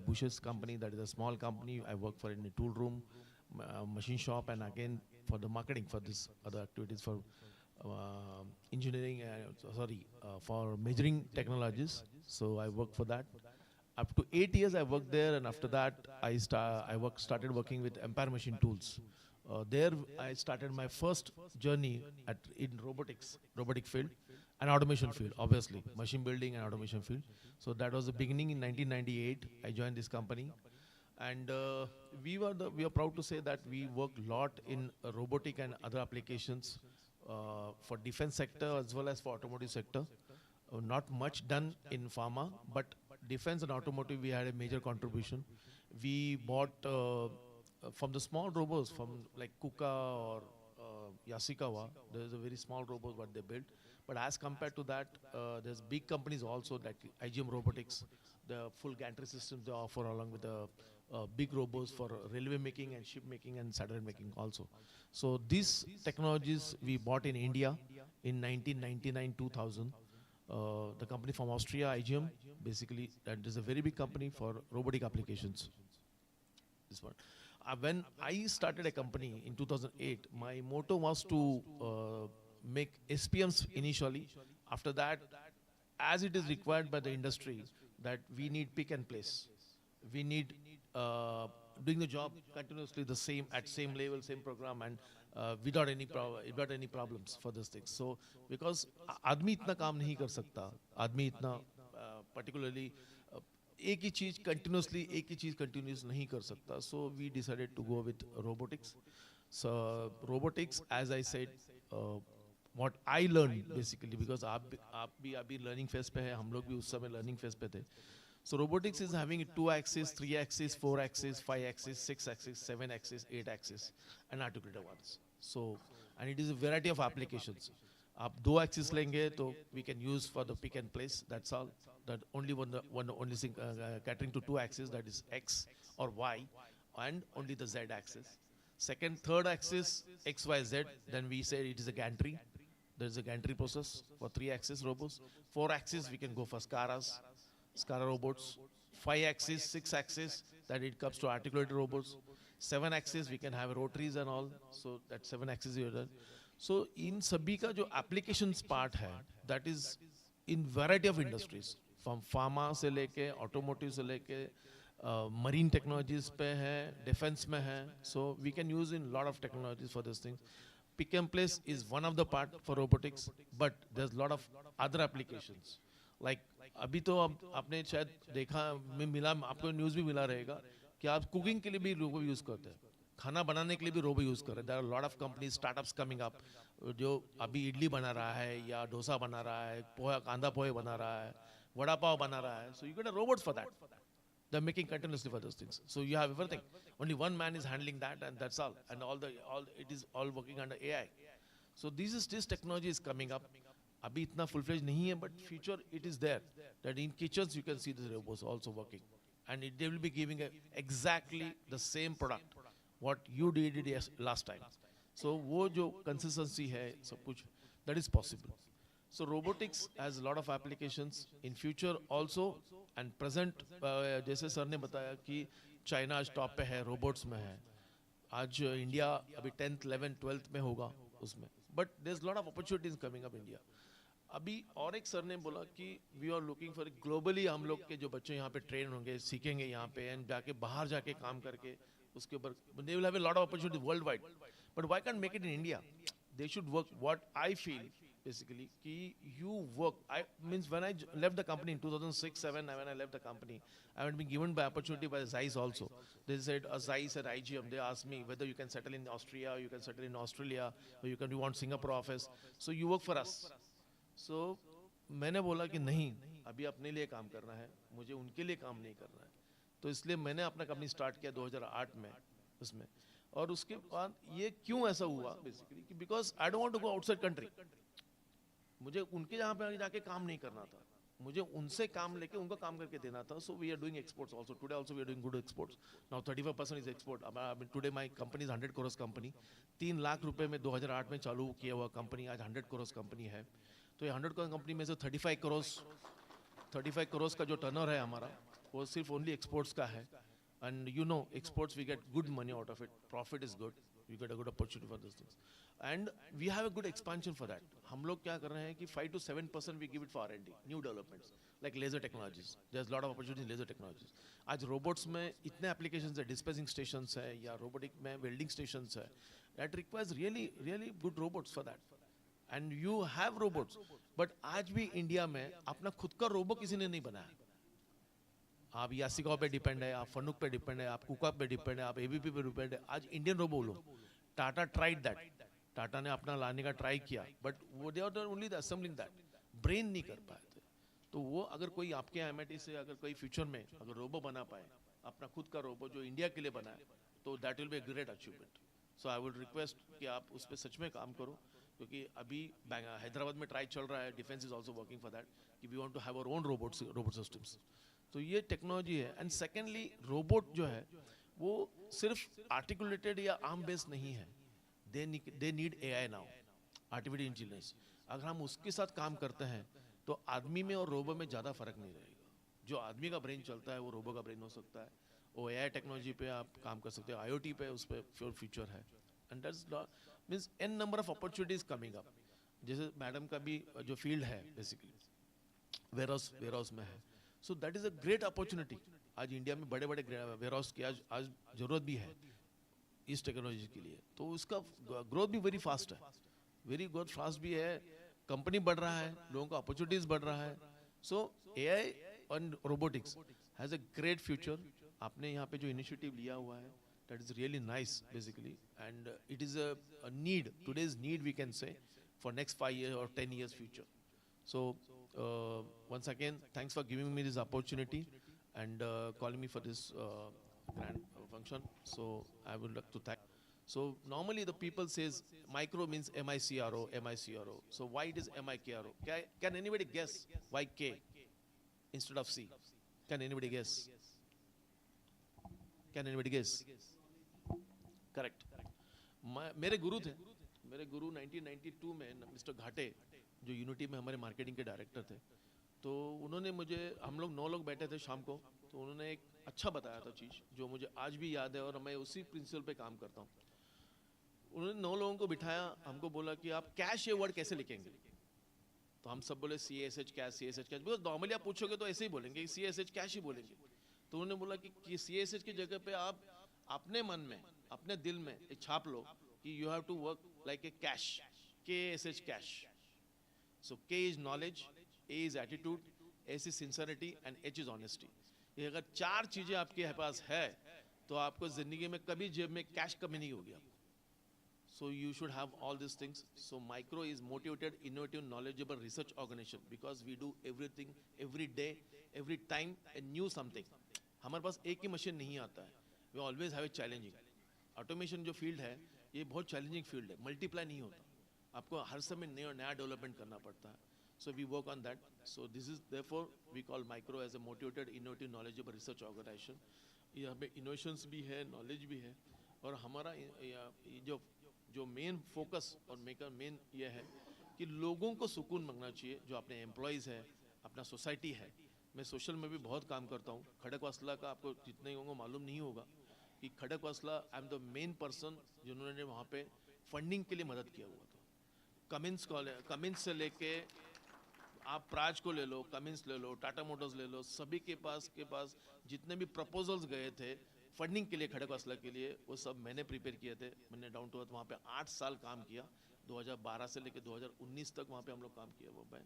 Bush's company. That is a small company. I work for in a tool room, machine shop, and again for the marketing for this other activities for engineering. For measuring technologies. So I work for that. Up to 8 years I worked there, and after that started working with Empire Machine Tools. There I started my first journey in robotic field, and automation field, obviously, machine building and automation field. So that was the beginning in 1998. I joined this company, and we are proud to say that we work a lot in robotic and other applications for defense sector as well as for automotive sector. Not much done in pharma, but defense and automotive we had a major contribution. We bought from the small robots from like Kuka or Yasikawa. There is a very small robot what they built. But as compared to that, there's big companies also like IGM Robotics, the full gantry systems they offer along with the big robots for railway making and ship making and satellite making also. So these technologies we bought in India in 1999-2000. The company from Austria, IGM, basically that is a very big company for robotic applications. This one. When I started a company in 2008, my motto was to make SPMs initially. After that, as it is required by the industry, that we need pick and place. We need doing the job continuously the same at same level, same program, and without any problems for this thing. So because आदमी इतना काम नहीं कर सकता, आदमी इतना particularly एक ही चीज continuous नहीं कर सकता. So we decided to go with robotics. So robotics, as I said, what I learned basically, because आप भी अभी learning phase पे है, हम लोग भी उस समय learning phase पे थे. So robotics is having 2 axis, 3 axis, 4 axis, 5 axis, 6 axis, 7 axis, 8 axis, and articulated ones. So, and it is a variety of applications. आप 2 axis लेंगे तो we can use for the pick and place. That's all. That only only thing catering to 2 axis, that is X or Y, and only the Z axis. Second, third axis X, Y, Z. Then we say it is a gantry. There is a gantry process for 3 axis robots. 4 axis we can go for SCARA robots. 5 axis, 6 axis, that it comes to articulated robots. 7 axis we can have rotaries and all. So that 7 axis you done. So in sabhi ka jo applications part hai, that is in variety of industries, from pharma se leke, automotive se leke, marine technologies pe hai, defense mein hai. So we can use in lot of technologies for these things. Pick and place is one of the part for robotics, but there's a lot of other applications. Like अभी तो आपने शायद देखा मिला, आपको news भी मिला रहेगा कि आप कुकिंग के लिए भी रोबो यूज़ करते हैं, खाना बनाने के लिए भी रोबो यूज़ कर रहे हैं. There are lot of companies startups coming up जो अभी इडली बना रहा है या डोसा बना रहा है, पोहा कांदा पोहे बना रहा है, वड़ा पाव बना रहा है. So you get a robots for that. They are making continuously for those things. So you have everything. Only one man is handling that, and that's all. And it is all working under AI. So this technology is coming up. Abhi itna full-fledged nahi hai, but future it is there. That in kitchens you can see the robots also working, and they will be giving exactly the same product what you did last time. So wo jo consistency hai, sab kuch, that is possible. So robotics has a lot of applications in future also, and present जैसे sir ने बताया कि China आज top पे है, robots में है. आज इंडिया अभी 10th, 11th, 12th में होगा उसमें. But there's a lot of opportunities coming up India. अभी और एक सर ने बोला कि we are looking for globally, हम लोग के जो बच्चे यहाँ पे ट्रेन होंगे, सीखेंगे यहाँ पे, एंड जाके बाहर जाके काम करके उसके ऊपर they will have a lot of opportunities worldwide. But why can't make it in India? They should work. What I feel basically ki you work. I means when I left the company in 2006-7, when I left the company, I had been given by opportunity by Zeiss also. They said Zeiss at IGM, they asked me whether you can settle in Austria, you can settle in Australia, or you want Singapore office, so you work for us. So मैंने बोला कि नहीं, अभी अपने लिए काम करना है, मुझे उनके लिए काम नहीं करना है. तो इसलिए मैंने अपना कंपनी स्टार्ट किया 2008 में उसमें. और उसके बाद ये क्यों ऐसा हुआ बेसिकली कि because I don't want to go outside country. मुझे उनके यहाँ पे जाके काम नहीं करना था. मुझे उनसे काम लेके उनका काम करके देना था. So we are doing exports also. Today also we are doing good exports. Now 35% is export. I mean, today my company is 100 crores company. 3 lakh रुपए में 2008 में चालू किया हुआ कंपनी आज 100 crores कंपनी है. तो ये 100 crores कंपनी में से 35 crores का जो टर्नओवर है हमारा वो सिर्फ ओनली एक्सपोर्ट्स का है. And you know, exports we get good money out of it. Profit is good. You get a good opportunity for those things. And we have a good expansion for that. हम लोग क्या कर रहे हैं कि 5 to 7% we give it for R&D, new developments, like laser technologies. There's a lot of opportunity in laser technologies. आज robots में इतने applications है, dispensing stations है, या robotic में welding stations है. That requires really good robots for that. And you have robots. But आज भी इंडिया में अपना खुद का रोबो किसी ने नहीं बनाया. आप यासिका पे डिपेंड है, आप फनुक पे डिपेंड है, आप कुका पे डिपेंड है, आप एबीपी पे डिपेंड है. आज इंडियन रोबो बोलो. Tata tried that. टाटा ने अपना लाने का ट्राई किया, बट वो they are only the assembling that. Brain नहीं कर पाए थे. तो वो अगर कोई आपके एमआईटी से अगर कोई फ्यूचर में अगर रोबो बना पाए, अपना खुद का रोबो जो इंडिया के लिए बनाए, तो that will be a great achievement. So I would request कि आप उस पर सच में काम करो, क्योंकि अभी हैदराबाद में ट्राई चल रहा है. Defence is also working for that कि we want to have our own robot systems. तो ये टेक्नोलॉजी है. एंड सेकेंडली रोबोट जो है वो सिर्फ आर्टिकुलेटेड या आर्म बेस्ड नहीं है. They need AI now, artificial intelligence. अगर हम उसके साथ काम करते हैं तो आदमी में और रोबो में ज़्यादा फर्क नहीं रहेगा. जो आदमी का ब्रेन चलता है वो रोबो का ब्रेन हो सकता है. वो एआई टेक्नोलॉजी पे आप काम कर सकते हो, आईओटी पे उस पर फ्यूचर है. And that's means an number of opportunities coming up. जैसे मैडम का भी जो फील्ड है बेसिकली वेयरहाउस में है. So that is a great opportunity. आज इंडिया में बड़े बड़े वेयरहाउस की आज जरूरत भी है इस टेक्नोलॉजी के लिए. तो उसका ग्रोथ भी वेरी फास्ट है, वेरी ग्रोथ फास्ट भी है. कंपनी बढ़ रहा है, लोगों का अपॉर्चुनिटीज बढ़ रहा है. सो एआई और robotics has a great future. आपने यहाँ पे जो इनिशिएटिव लिया हुआ है that is really nice basically. And it is a need, today's need we can say for next 5 years or 10 years future. So once again, thanks for giving me this opportunity and calling me for this grand function. So I would like to thank. So normally the people says micro means MICRO. So why it is MIKRO? Can anybody guess why K instead of C? Can anybody guess? Can anybody guess? Correct. मेरे गुरु थे. मेरे गुरु 1992 में mister घाटे जो unity में हमारे marketing के director थे. तो उन्होंने मुझे, हम लोग 9 लोग बैठे थे शाम को, तो उन्होंने एक अच्छा बताया था चीज़ जो मुझे आज भी याद है और मैं उसी प्रिंसिपल पे काम करता हूँ. उन्होंने 9 लोगों को बिठाया, हमको बोला कि आप कैश ये वर्ड कैसे लिखेंगे. तो हम सब बोले CASH कैश. बिकॉज नॉर्मली आप पूछोगे तो ऐसे ही बोलेंगे, CASH कैश ही बोलेंगे. तो उन्होंने बोला कि CASH की जगह पे आप अपने मन में, अपने दिल में एक छाप लो कि you have to work like a cash. KASH cash. So K is knowledge, A is attitude, S is sincerity and H is honesty. ये अगर 4 चीजें आपके पास है तो आपको जिंदगी में कभी जेब में कैश कमी नहीं होगी आपको. So you should have all these things. So Micro is motivated, innovative, knowledgeable research organization because we do everything, every day, every time, a new something. हमारे पास एक ही मशीन नहीं आता है. We always have a challenging. Automation जो field है ये बहुत challenging field है, मल्टीप्लाई नहीं होता. आपको हर समय नया डेवलपमेंट करना पड़ता है. So we work on that. So this is therefore we call micro as a motivated, innovative, knowledgeable research organization. यहाँ पे इनोवेशंस भी है, नॉलेज भी है. और हमारा जो मेन फोकस और मेन ये है कि लोगों को सुकून मिलना चाहिए. जो अपने एम्प्लॉयज़ है, अपना सोसाइटी है. मैं सोशल में भी बहुत काम करता हूँ. खड़गवासला का आपको जितने लोगों को मालूम नहीं होगा कि Khadakwasla I am the main person जिन्होंने वहाँ पे फंडिंग के लिए मदद किया हुआ था. कमिंस से लेके आप प्राज को ले लो, कमिंस ले लो, टाटा मोटर्स ले लो, सभी के पास जितने भी प्रपोजल्स गए थे फंडिंग के लिए खड़गवासला के लिए, वो सब मैंने प्रिपेयर किए थे. मैंने डाउन टू अर्थ वहाँ पे 8 साल काम किया. 2012 से लेके 2019 तक वहाँ पे हम लोग काम किया. वो में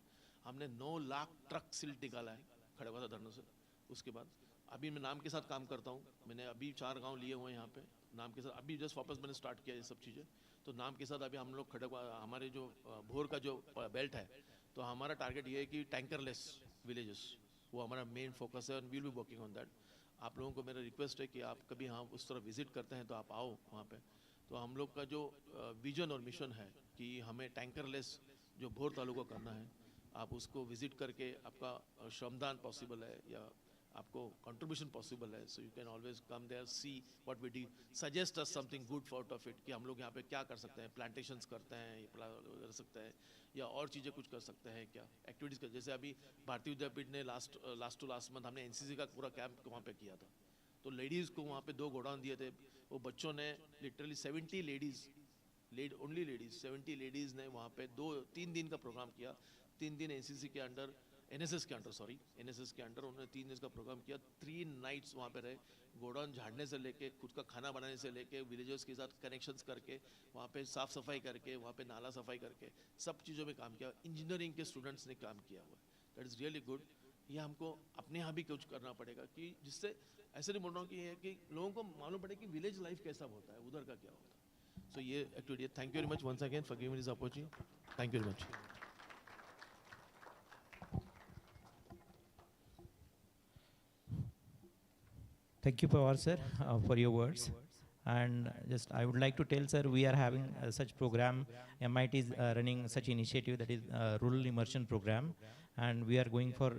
हमने 9 लाख ट्रक सिल्ट निकाला है खड़गवासला धरनों से. उसके बाद अभी मैं नाम के साथ काम करता हूँ. मैंने अभी 4 गाँव लिए हुए हैं यहाँ पे नाम के साथ. अभी जस्ट वापस मैंने स्टार्ट किया ये सब चीज़ें. तो नाम के साथ अभी हम लोग हमारे जो भोर का जो बेल्ट है, तो हमारा टारगेट ये है कि टैंकरलेस विलेजेस, वो हमारा मेन फोकस है. And we will be working on that. आप लोगों को मेरा रिक्वेस्ट है कि आप कभी हाँ उस तरह विजिट करते हैं तो आप आओ वहाँ पे. तो हम लोग का जो विजन और मिशन है कि हमें टैंकरलेस जो भोर तालुका करना है. आप उसको विजिट करके आपका श्रमदान पॉसिबल है या आपको कंट्रीब्यूशन पॉसिबल है, so you can always come there, see what we do, suggest us something good out of it, कि हम लोग यहाँ पे क्या कर सकते हैं, प्लांटेशंस करते हैं, ये कर सकते हैं या और चीज़ें कुछ कर सकते हैं क्या एक्टिविटीज़ कर, जैसे अभी भारतीय विद्यापीठ ने लास्ट मंथ हमने एनसीसी का पूरा कैंप वहाँ पे किया था, तो लेडीज़ को वहाँ पे 2 गोडाउन दिए थे, वो बच्चों ने literally 70 ladies, only ladies 70 ladies ने वहाँ पे 2-3 दिन का प्रोग्राम किया, 3 दिन एनसीसी के अंडर, एनएसएस के अंडर उन्होंने 3 दिन का प्रोग्राम किया, 3 नाइट्स वहाँ पे रहे, गोडाउन झाड़ने से लेके खुद का खाना बनाने से लेके विलेजर्स के साथ कनेक्शंस करके वहाँ पे साफ़ सफाई करके वहाँ पे नाला सफाई करके सब चीज़ों में काम किया, इंजीनियरिंग के स्टूडेंट्स ने काम किया हुआ, दैट इज़ रियली गुड। ये हमको अपने यहाँ भी कुछ करना पड़ेगा कि जिससे, ऐसे नहीं बोल रहा हूँ कि लोगों को मालूम पड़े कि विलेज लाइफ कैसा होता है, उधर का क्या होता है। सो ये activity, thank you very much once again for giving me this opportunity, thank you very much. Thank you, Pawar sir, for your words. And just I would like to tell sir, we are having such program. MIT is running such initiative, that is rural immersion program, and we are going for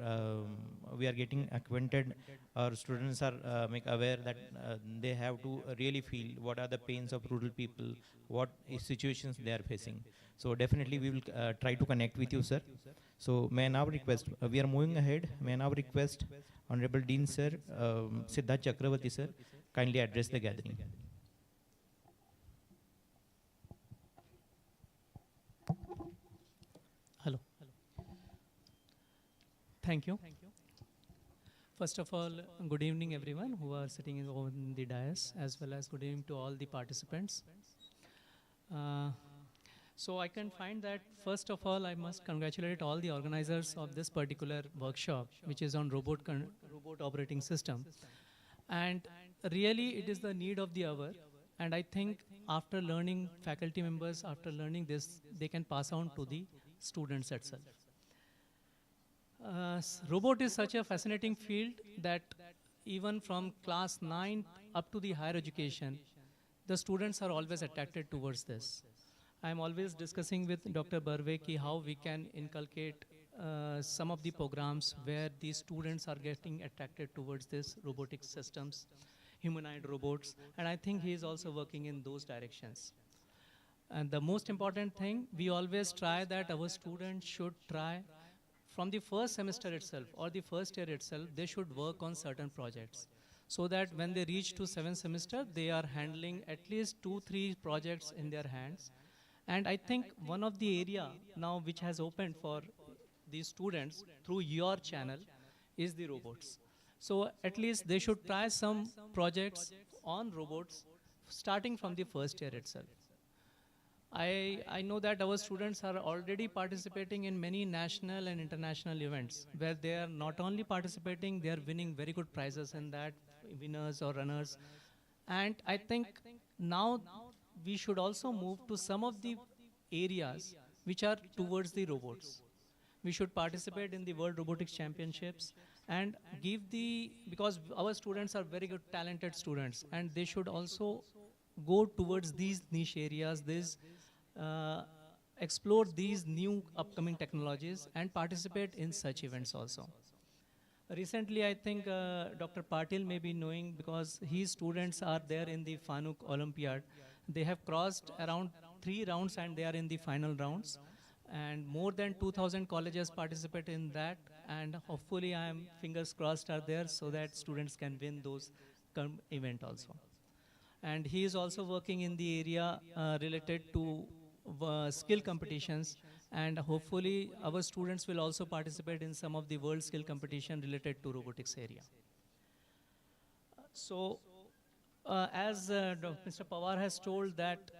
we are getting acquainted. Our students are make aware that they have to really feel what are the pains of rural people, what situations they are facing. So definitely we will try to connect with you, sir. So may I now request, we are moving ahead. May I now request Honorable Dean sir, Siddharth Chakravarti sir, kindly address the gathering. Hello. Thank you. First of all, good evening everyone who are sitting in the dais, as well as good evening to all the participants. So I can find that first of all I must congratulate all the organizers of this particular workshop, which is on robot operating system. And really it is the need of the hour, and I think after learning, faculty members after learning this, they can pass on to the students itself. Robot is such a fascinating field that even from class 9 up to the higher education, the students are always attracted towards this. I'm always discussing with Dr. Barve how we can inculcate some of the programs where the students are getting attracted towards this robotic systems, humanoid robots, and I think he is also working in those directions. And the most important thing, we always try that our students should try from the first semester itself or the first year itself, they should work on certain projects, so that when they reach to 7th semester, they are handling at least 2-3 projects in their hands. And I think one of the area now which has opened for these students through your channel is the robots. So at least they should try some projects on robots starting from the first year itself. I know that our students are already participating in many national and international events where they are not only participating, they are winning very good prizes in that, winners or runners. And I think now we should also move to some of the areas which are towards the robots. We should participate in the World Robotics Championships and give because our students are very good, talented students, and they should also go towards these niche areas, explore these new upcoming technologies and participate in such events also. Recently, I think Dr. Patil may be knowing, because his students are there in the FANUC Olympiad. They have crossed around 3 rounds and they are in the final rounds. And more than 2,000 colleges participate in that. And hopefully, I am fingers crossed are there so that students can win those event also. And he is also working in the area related to skill competitions. And hopefully, our students will also participate in some of the world skill competition related to robotics area. So, as Mr. Pawar has told, that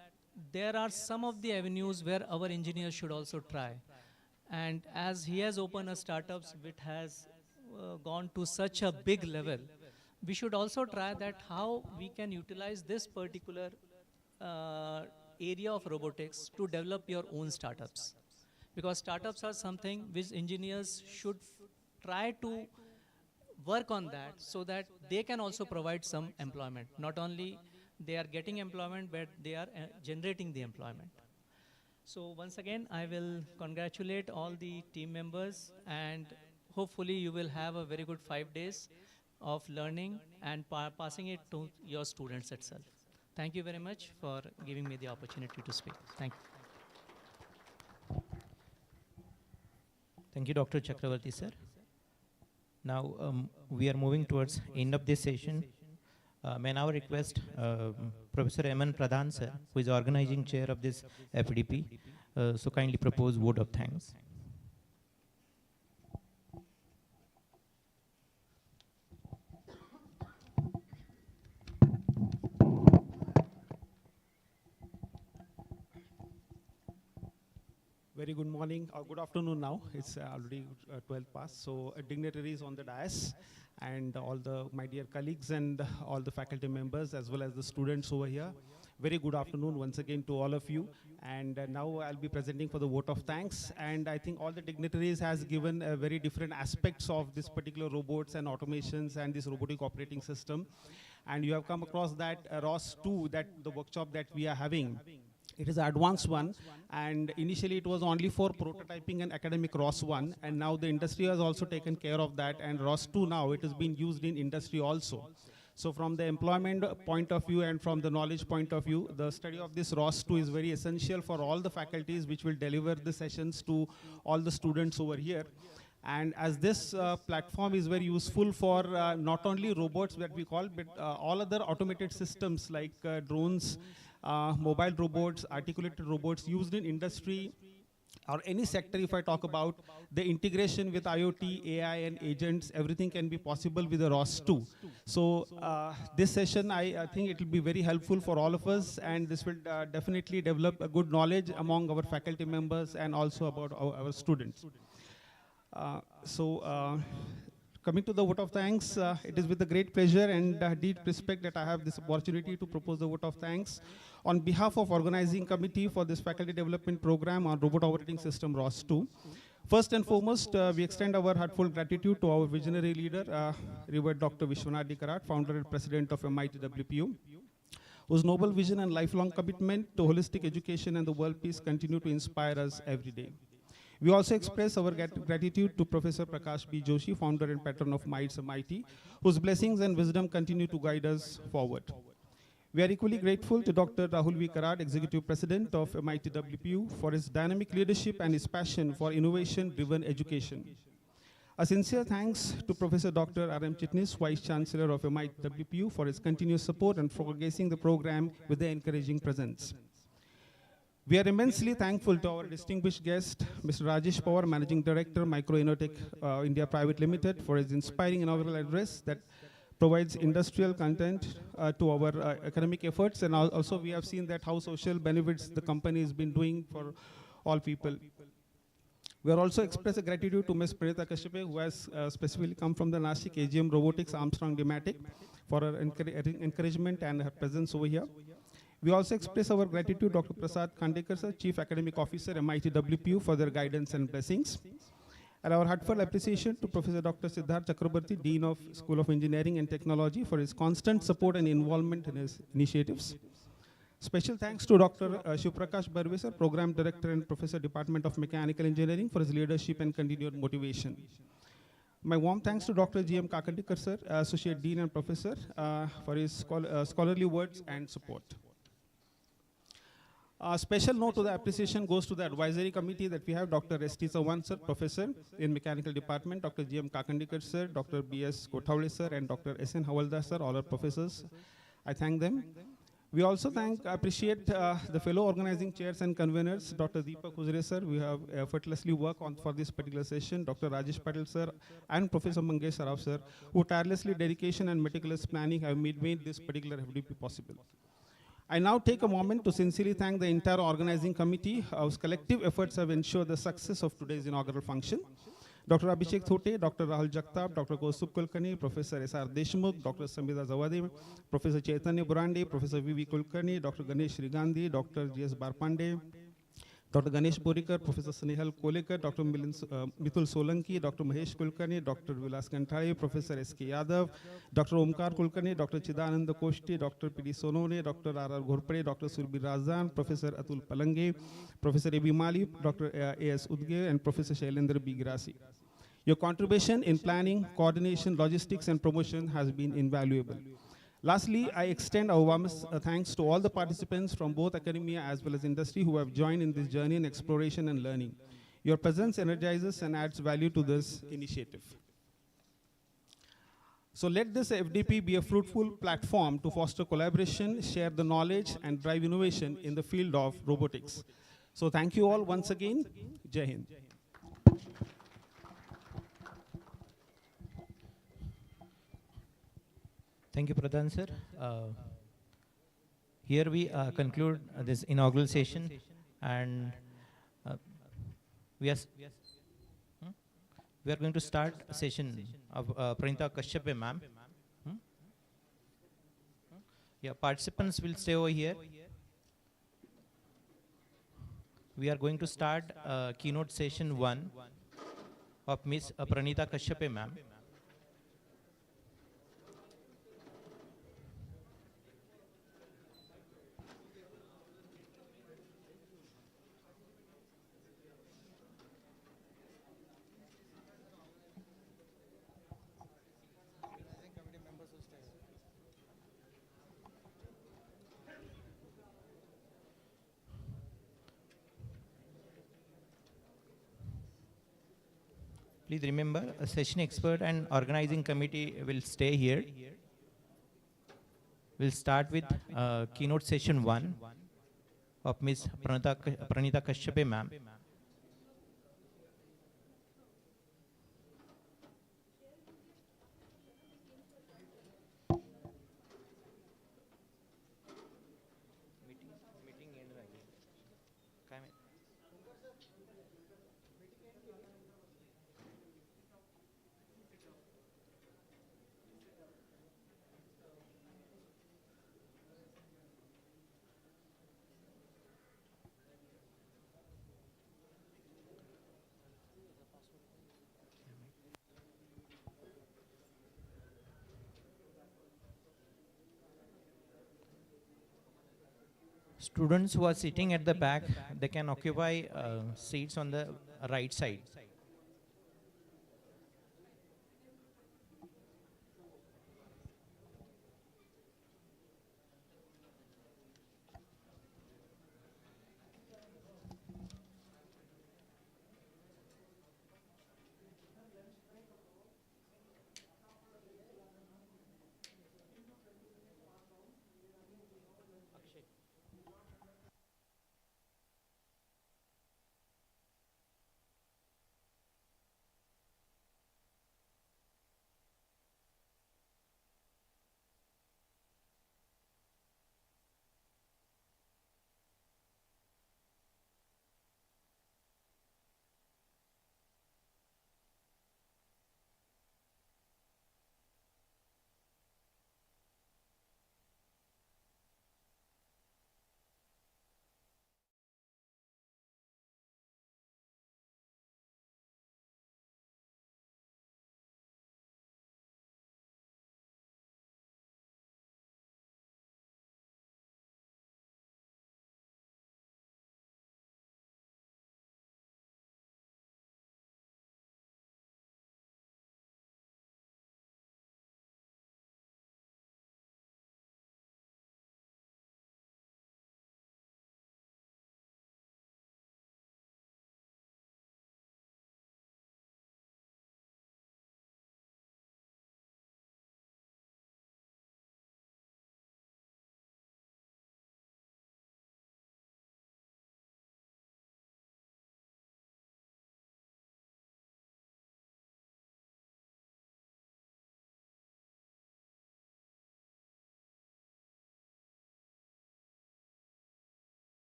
there are some of the avenues where our engineers should also try. And as he has opened a startups which has gone to such a big level, we should also try that how we can utilize this particular area of robotics to develop your own startups. Because startups are something which engineers should try to work on that so that they can also provide some employment. Not only they are getting employment, but they are generating the employment. So once again, I will congratulate all the team members, and hopefully you will have a very good 5 days of learning and passing it to your students itself. Thank you very much for giving me the opportunity to speak. Thank you. Thank you, Dr. Chakravarti, sir. Now, we are moving towards end of this session. May I now request Professor M.N. Pradhan, sir, who is organizing chair of this FDP, so kindly propose vote of thanks. Very good morning or good afternoon now. It's already 12 past. So dignitaries on the dais and all my dear colleagues and all the faculty members as well as the students over here. Very good afternoon once again to all of you. And now I'll be presenting for the vote of thanks. And I think all the dignitaries has given very different aspects of this particular robots and automations and this robotic operating system. And you have come across that ROS2, that the workshop that we are having. It is an advanced one, and initially it was only for prototyping and academic ROS1, and now the industry has also taken care of that, and ROS2 now it is being used in industry also. So from the employment point of view and from the knowledge point of view, the study of this ROS2 is very essential for all the faculties which will deliver the sessions to all the students over here. And as this platform is very useful for not only robots that we call, but all other automated systems like drones, mobile robots, articulated robots used in industry or any sector. If I talk about the integration with IoT, AI and agents, everything can be possible with the ROS2. So this session, I think it will be very helpful for all of us, and this will definitely develop a good knowledge among our faculty members and also about our students. Coming to the vote of thanks, it is with a great pleasure and deep respect that I have this opportunity to propose the vote of thanks on behalf of organizing committee for this faculty development program on robot operating system ROS2. First and foremost, we extend our heartfelt gratitude to our visionary leader, Revered Dr. Vishwanath D. Karat, founder and president of MITWPU, whose noble vision and lifelong commitment to holistic education and the world peace continue to inspire us every day. We also express our gratitude to Professor Prakash B. Joshi, founder and patron of MITES MIT, whose blessings and wisdom continue to guide us forward. We are equally grateful to Dr. Rahul V. Karad, Executive President of MITWPU, for his dynamic leadership and his passion for innovation-driven education. A sincere thanks to Professor Dr. R.M. Chitnis, Vice Chancellor of MITWPU, for his continuous support and for gracing the program with their encouraging presence. We are immensely thankful to our distinguished guest, Mr. Rajesh Pawar, Managing Director, Micro Innotech India Private Limited, for his inspiring inaugural address that provides industrial content to our academic efforts. And also we have seen that how social benefits the company has been doing for all people. We are also express a gratitude to Ms. Pranita Kashyap, who has specifically come from the Nashik AGM Robotics Armstrong Dematic, for her encouragement and her presence over here. We also express our gratitude to Dr. Prasad Khandekar, sir, Chief Academic Officer, MITWPU, for their guidance and blessings. And our heartfelt appreciation to Professor Dr. Siddharth Chakrabarti, Dean of School of Engineering and Technology, for his constant support and involvement in his initiatives. Special thanks to Dr. Shivprakash Barve, sir, Program Director and Professor, Department of Mechanical Engineering, for his leadership and continued motivation. My warm thanks to Dr. G.M. Kakandikar, sir, Associate Dean and Professor, for his scholarly words and support. A special note to the appreciation goes to the advisory committee that we have, Dr. S.T. Sawan, sir, Professor in Mechanical Department, Dr. G.M. Kakandikar, sir, Dr. B.S. Kothawale, sir, and Dr. S.N. Hawaldar, sir, all our professors. I thank them. We also appreciate the fellow organizing chairs and conveners, Dr. Deepak Huzre, sir, we have effortlessly worked on for this particular session, Dr. Rajesh Patel, sir, and Professor Mangesh Saraf, sir, who tirelessly dedication and meticulous planning have made this particular FDP possible. I now take a moment to sincerely thank the entire organizing committee, whose collective efforts have ensured the success of today's inaugural function. Dr. Abhishek Thote, Dr. Rahul Jagtap, Dr. Kaustup Kulkarni, Professor S.R. Deshmukh, Dr. Samida Zawade, Professor Chaitanya Burande, Professor V.V. Kulkarni, Dr. Ganesh Rigandhi, Dr. G.S. Barpande, Dr. Ganesh Borikar, Professor Snehal Kolekar, Dr. Mitul Solanki, Dr. Mahesh Kulkarni, Dr. Vilas Kanthari, Professor S.K. Yadav, Dr. Omkar Kulkarni, Dr. Chidananda Koshti, Dr. P.D. Sonone, Dr. R.R. Ghorpade, Dr. Surbir Razan, Professor Atul Palange, Professor A.B. Mali, Dr. A.S. Udge, and Professor Shailendra B. Grassi. Your contribution in planning, coordination, logistics, and promotion has been invaluable. Lastly, I extend our warmest thanks to all the participants from both academia as well as industry who have joined in this journey in exploration and learning. Your presence energizes and adds value to this initiative. So let this FDP be a fruitful platform to foster collaboration, share the knowledge, and drive innovation in the field of robotics. So thank you all once again. Jai Hind. Thank you, Pradhan sir. Here we conclude this inaugural session, and we are going to start a session of Pranita Kashyap ma'am. Yeah, participants will stay over here. We are going to start keynote session 1 of Miss Pranita Kashyap ma'am. Please remember, a session expert and organizing committee will stay here. We'll start with keynote session 1 of Ms. Pranita Kashyap ma'am. Students who are sitting at the back, they can occupy seats on the right side.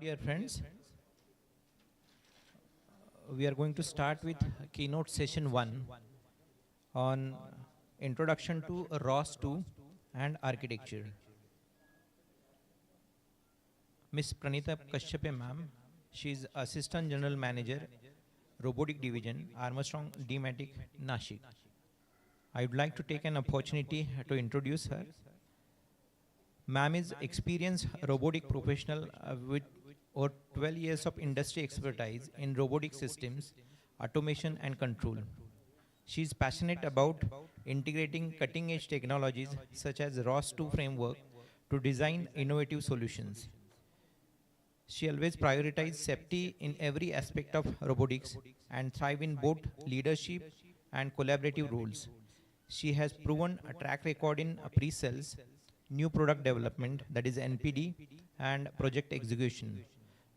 Dear friends, we are going to start with keynote session 1 on introduction to ROS2 and architecture. Miss Pranita Kashyape ma'am, she is Assistant General Manager, Robotic Division, Armstrong D-Matic, Nashik. I would like to take an opportunity to introduce her. Ma'am is experienced robotic professional with over 12 years of industry expertise in robotic systems, automation and control. She is passionate about integrating cutting-edge technologies such as ROS2 framework to design innovative solutions. She always prioritizes safety in every aspect of robotics and thrive in both leadership and collaborative roles. She has proven a track record in pre-sales, new product development, that is NPD, and project execution,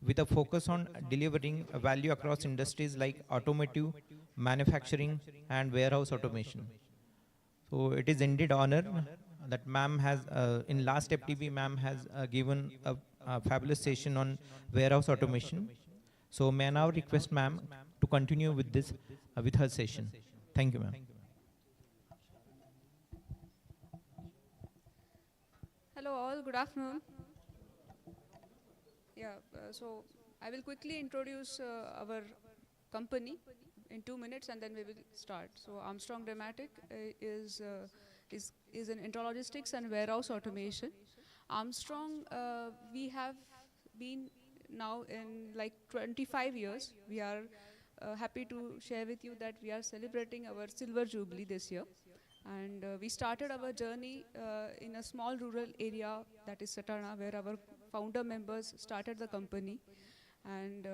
with a focus on delivering value across industries like automotive, manufacturing, and warehouse automation. So it is indeed honor that ma'am has, in last FTP, ma'am has given a fabulous session on warehouse automation. So may I now request ma'am to continue with this, with her session. Thank you, ma'am. Hello all, good afternoon. Yeah, so I will quickly introduce our company in 2 minutes and then we will start. So Armstrong D-Matic is in intralogistics and warehouse automation. Armstrong, we have been now in like 25 years. We are happy to share with you that we are celebrating our silver jubilee this year. And we started our journey in a small rural area, that is Satana, where our founder members started the company. And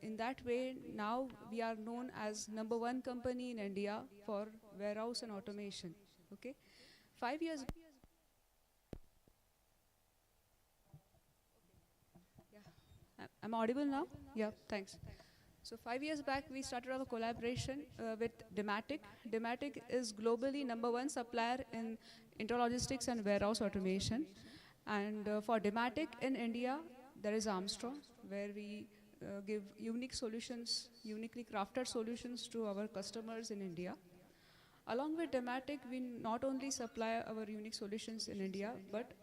in that way, now we are known as #1 company in India for warehouse and automation. Okay, 5 years. Yeah, I'm audible now. Yeah, thanks. So 5 years back, we started our collaboration with D-Matic. D-Matic is globally #1 supplier in intralogistics and warehouse automation. And for D-Matic in India, there is Armstrong, where we give unique solutions, uniquely crafted solutions to our customers in India. Along with D-Matic, we not only supply our unique solutions in India, but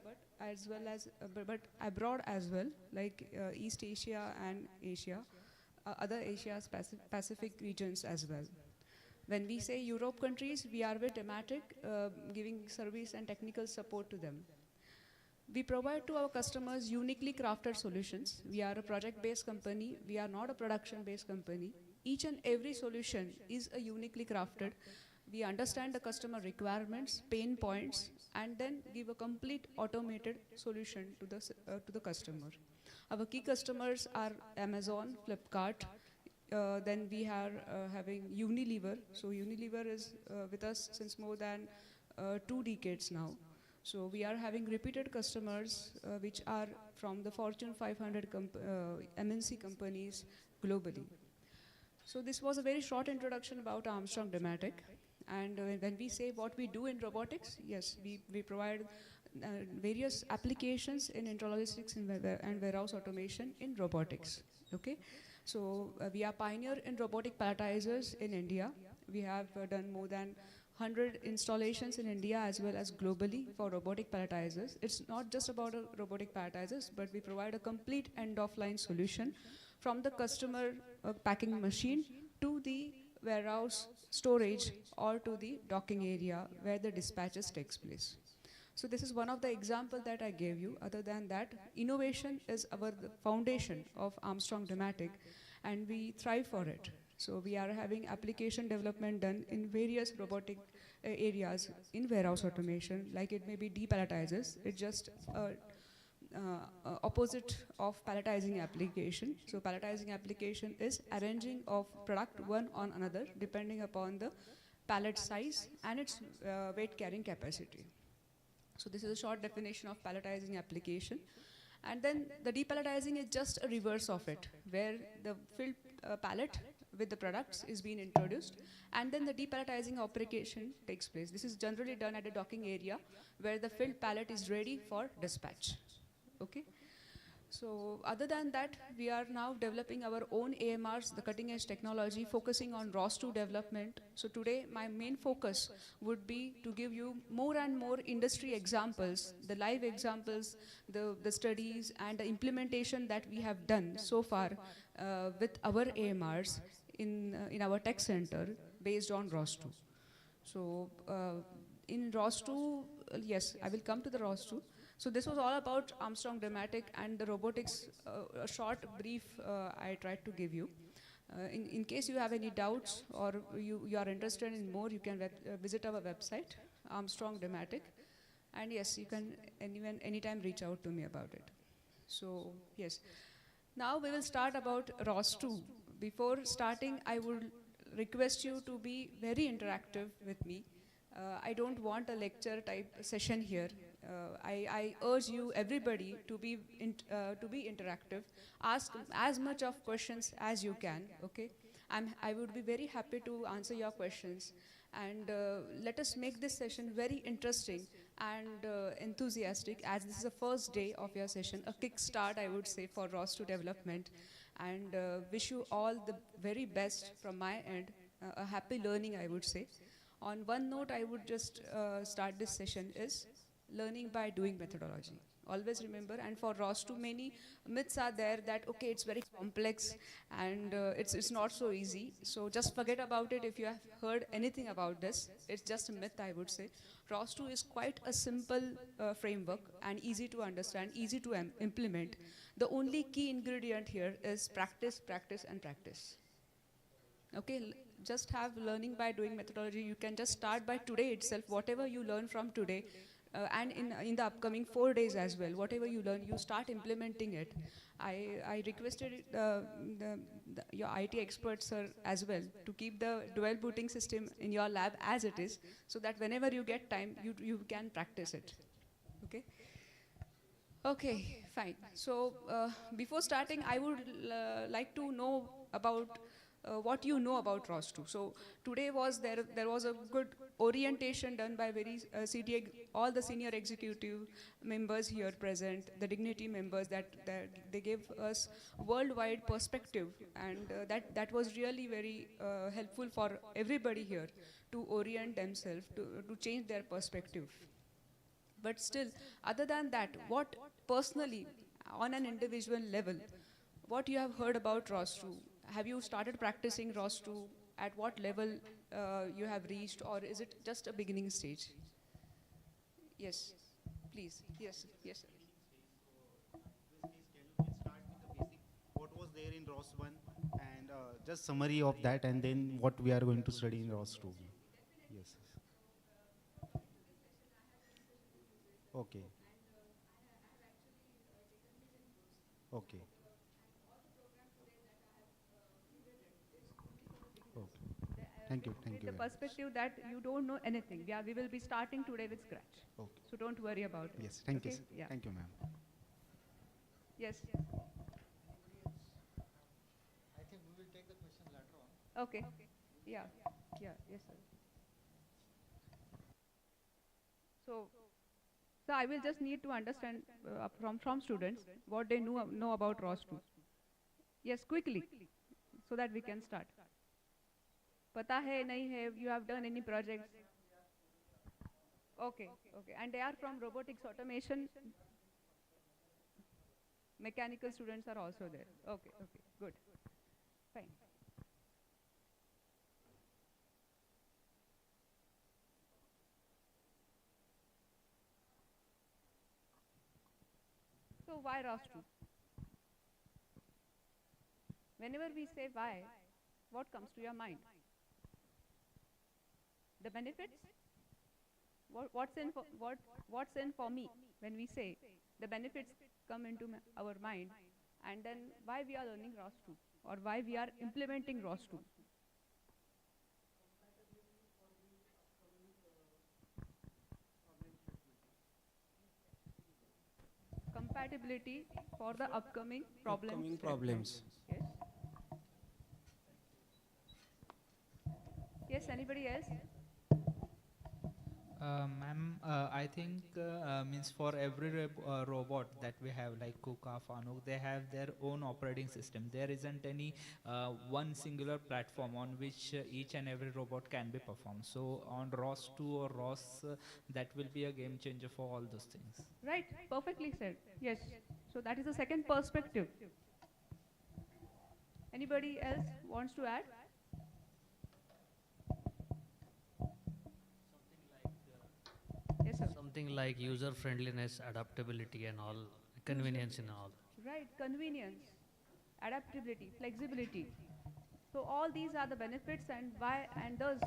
as well as but abroad as well, like East Asia and Asia. Other Asia's Pacific regions as well. When we say Europe countries, we are with D-Matic, giving service and technical support to them. We provide to our customers uniquely crafted solutions. We are a project-based company. We are not a production-based company. Each and every solution is a uniquely crafted. We understand the customer requirements, pain points, and then give a complete automated solution to the customer. Our key customers are Amazon, Flipkart. Then we are having Unilever. So Unilever is with us since more than 2 decades now. So we are having repeated customers which are from the Fortune 500 MNC companies globally. So this was a very short introduction about Armstrong D-Matic. And when we say what we do in robotics, yes, we provide various applications in intralogistics and warehouse automation in robotics. Okay, so we are pioneer in robotic palletizers in India. We have done more than 100 installations in India as well as globally for robotic palletizers. It's not just about robotic palletizers, but we provide a complete end-of-line solution from the customer packing machine to the warehouse storage or to the docking area where the dispatches takes place. So this is one of the examples that I gave you. Other than that, innovation is our foundation of Armstrong D-Matic, and we thrive for it. So we are having application development done in various robotic areas in warehouse automation, like it may be depalletizers. It's just opposite of palletizing application. So palletizing application is arranging of product one on another depending upon the pallet size and its weight carrying capacity. So this is a short definition of palletizing application. And then the depalletizing is just a reverse of it, where the filled pallet with the products is being introduced, and then the depalletizing operation takes place. This is generally done at a docking area where the filled pallet is ready for dispatch. Okay. So other than that, we are now developing our own AMRs, the cutting edge technology, focusing on ROS2 development. So today, my main focus would be to give you more and more industry examples, the live examples, the studies, and the implementation that we have done so far with our AMRs in our tech center based on ROS2. So in ROS2, yes, I will come to the ROS2. So this was all about Armstrong Dramatic and the robotics, a short brief I tried to give you. In case you have any doubts or you are interested in more, you can visit our website, Armstrong Dramatic. And yes, you can anytime reach out to me about it. So yes, now we will start about ROS2. Before starting, I would request you to be very interactive with me. I don't want a lecture type session here. I urge you, everybody, to be interactive. Ask as much of questions as you can. Okay, I would be very happy to answer your questions, and let us make this session very interesting and enthusiastic, as this is the first day of your session, a kickstart, I would say, for ROS2 development, and wish you all the very best from my end, a happy learning, I would say. On one note, I would just start this session is learning by doing methodology. Always remember, and for ROS2, many myths are there that, okay, it's very complex and it's not so easy. So just forget about it if you have heard anything about this. It's just a myth, I would say. ROS2 is quite a simple framework and easy to understand, easy to implement. The only key ingredient here is practice, practice, and practice. Okay, just have learning by doing methodology. You can just start by today itself, whatever you learn from today, and in the upcoming 4 days as well, whatever you learn, you start implementing it. I requested your IT experts, sir, as well, to keep the dual booting system in your lab as it is, so that whenever you get time, you can practice it. Okay? Okay, fine. So before starting, I would like to know about what you know about ROS2. So today there was a good orientation done by all the senior executive members here present, the dignity members, that they gave us worldwide perspective, and that was really very helpful for everybody here to orient themselves, to change their perspective. But still, other than that, what personally, on an individual level, what you have heard about ROS2? Have you started practicing ROS2? At what level you have reached, or is it just a beginning stage? Yes, please. Yes, yes. What was there in ROS1 and just summary of that, and then what we are going to study in ROS2. Yes. Okay. Okay. Thank you. Thank you. The perspective that you don't know anything. Yeah, we will be starting today with scratch. Okay. So don't worry about it. Yes. Thank you. Okay? Yeah. Thank you, ma'am. Yes. I think we will take the question later on. Okay. Yeah. Yeah. Yes, sir. So I will just need to understand from students what they know about ROS2. Yes, quickly, so that we can start. Pata hai, nahi hai, you have done any projects? Okay, okay. And they are from robotics automation. Mechanical students are also there. Okay, okay, good. Fine. So why ROS2? Whenever we say why, what comes to your mind? The benefits? What's in for me when we say the benefits come into our mind, and then why we are learning ROS2 or why we are implementing ROS2? Compatibility for the upcoming problems. Yes. Yes, anybody else? Ma'am, I think means for every robot that we have, like Kuka, Fanuc, they have their own operating system. There isn't any one singular platform on which each and every robot can be performed. So on ROS 2 or ROS, that will be a game changer for all those things. Right, perfectly said. Yes. So that is the second perspective. Anybody else wants to add? Yes, sir. Something like user friendliness, adaptability, and all, convenience in all. Right, convenience, adaptability, flexibility. So all these are the benefits, and why, and thus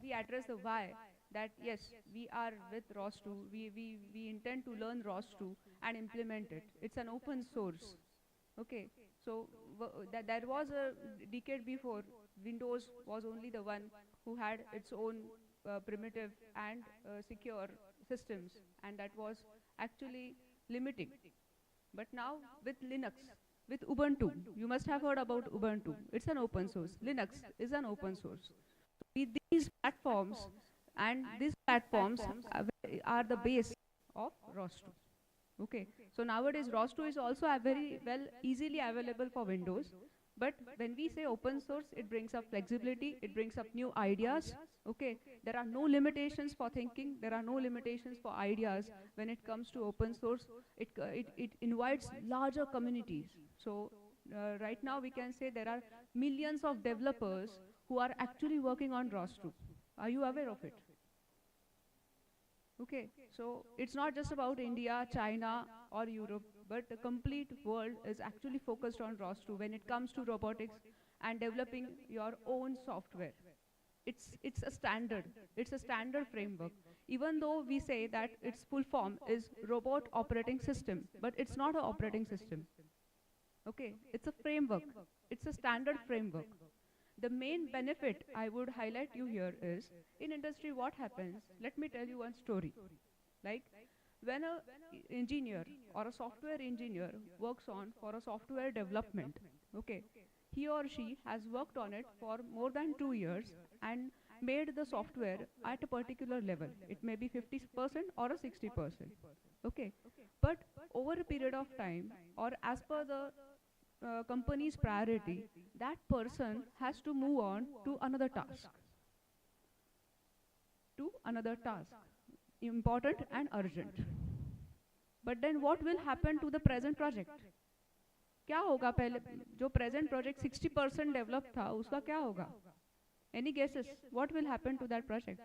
we address the why, that yes, we are with ROS2, we intend to learn ROS2 and implement it. It's an open source. Okay, so there was a decade before, Windows was only the one who had its own primitive and secure systems, and that was actually limiting. But now with Linux, with Ubuntu, you must have heard about Ubuntu. It's an open source. Linux is an open source. With these platforms, and these platforms are the base of ROS2. Okay, so nowadays ROS2 is also very well easily available for Windows. But when we say open source, it brings up flexibility, it brings up new ideas. Okay, there are no limitations for thinking, there are no limitations for ideas when it comes to open source. It invites larger communities. So right now we can say there are millions of developers who are actually working on ROS2. Are you aware of it? Okay, so it's not just about India, China, or Europe, but the complete world is actually focused on ROS2 when it comes to robotics and developing your own software. It's a standard framework. Even though we say that its full form is Robot Operating System, but it's not an operating system. Okay, it's a framework. It's a standard framework. The main benefit I would highlight you here is, in industry what happens, let me tell you one story. Like, when an engineer or a software engineer works on for a software development, okay, he or she has worked on it for more than 2 years and made the software at a particular level. It may be 50% or a 60%. Okay, but over a period of time, or as per the company's priority, that person has to move on to another task. Important and urgent. But then what will happen to the present project? क्या होगा पहले जो present project 60% developed था उसका क्या होगा? Any guesses? What will happen to that project?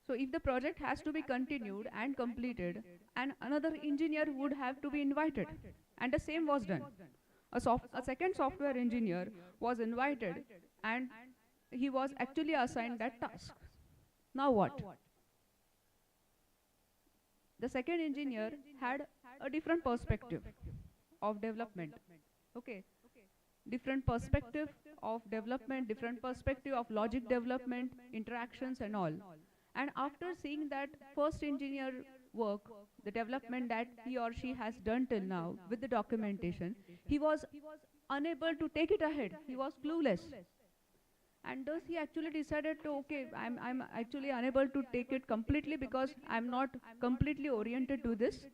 So if the project has to be continued and completed, and another engineer would have to be invited, and the same was done. A second software engineer was invited, and he was actually assigned that task. Now what? The second engineer had a different perspective of development. Okay. Different perspective of development, different perspective of logic development, interactions and all. And after seeing that first engineer work, the development that he or she has done till now with the documentation, he was unable to take it ahead. He was clueless. And thus he actually decided to, okay, I'm actually unable to take it completely because I'm not completely oriented to this.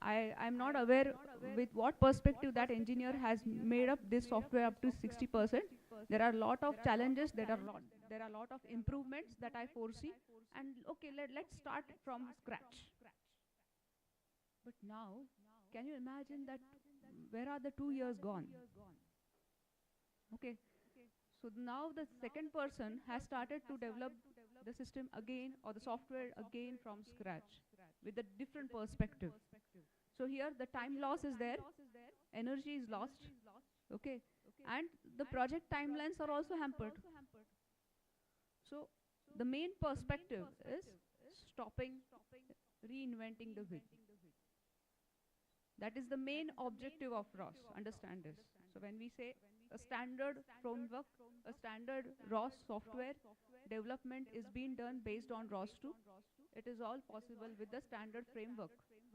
I'm not aware with what perspective that engineer has made up this software up to 60%. There are a lot of challenges, there are a lot of improvements that I foresee. And okay, let's start from scratch. But now, can you imagine that where are the 2 years gone? Okay. So now the second person has started to develop the system again, or the software again from scratch with a different perspective. So here the time loss is there, energy is lost, okay, and the project timelines are also hampered. So the main perspective is stopping reinventing the wheel. That is the main objective of ROS, understand this. So when we say a standard framework, a standard ROS software development is being done based on ROS2, it is all possible with the standard framework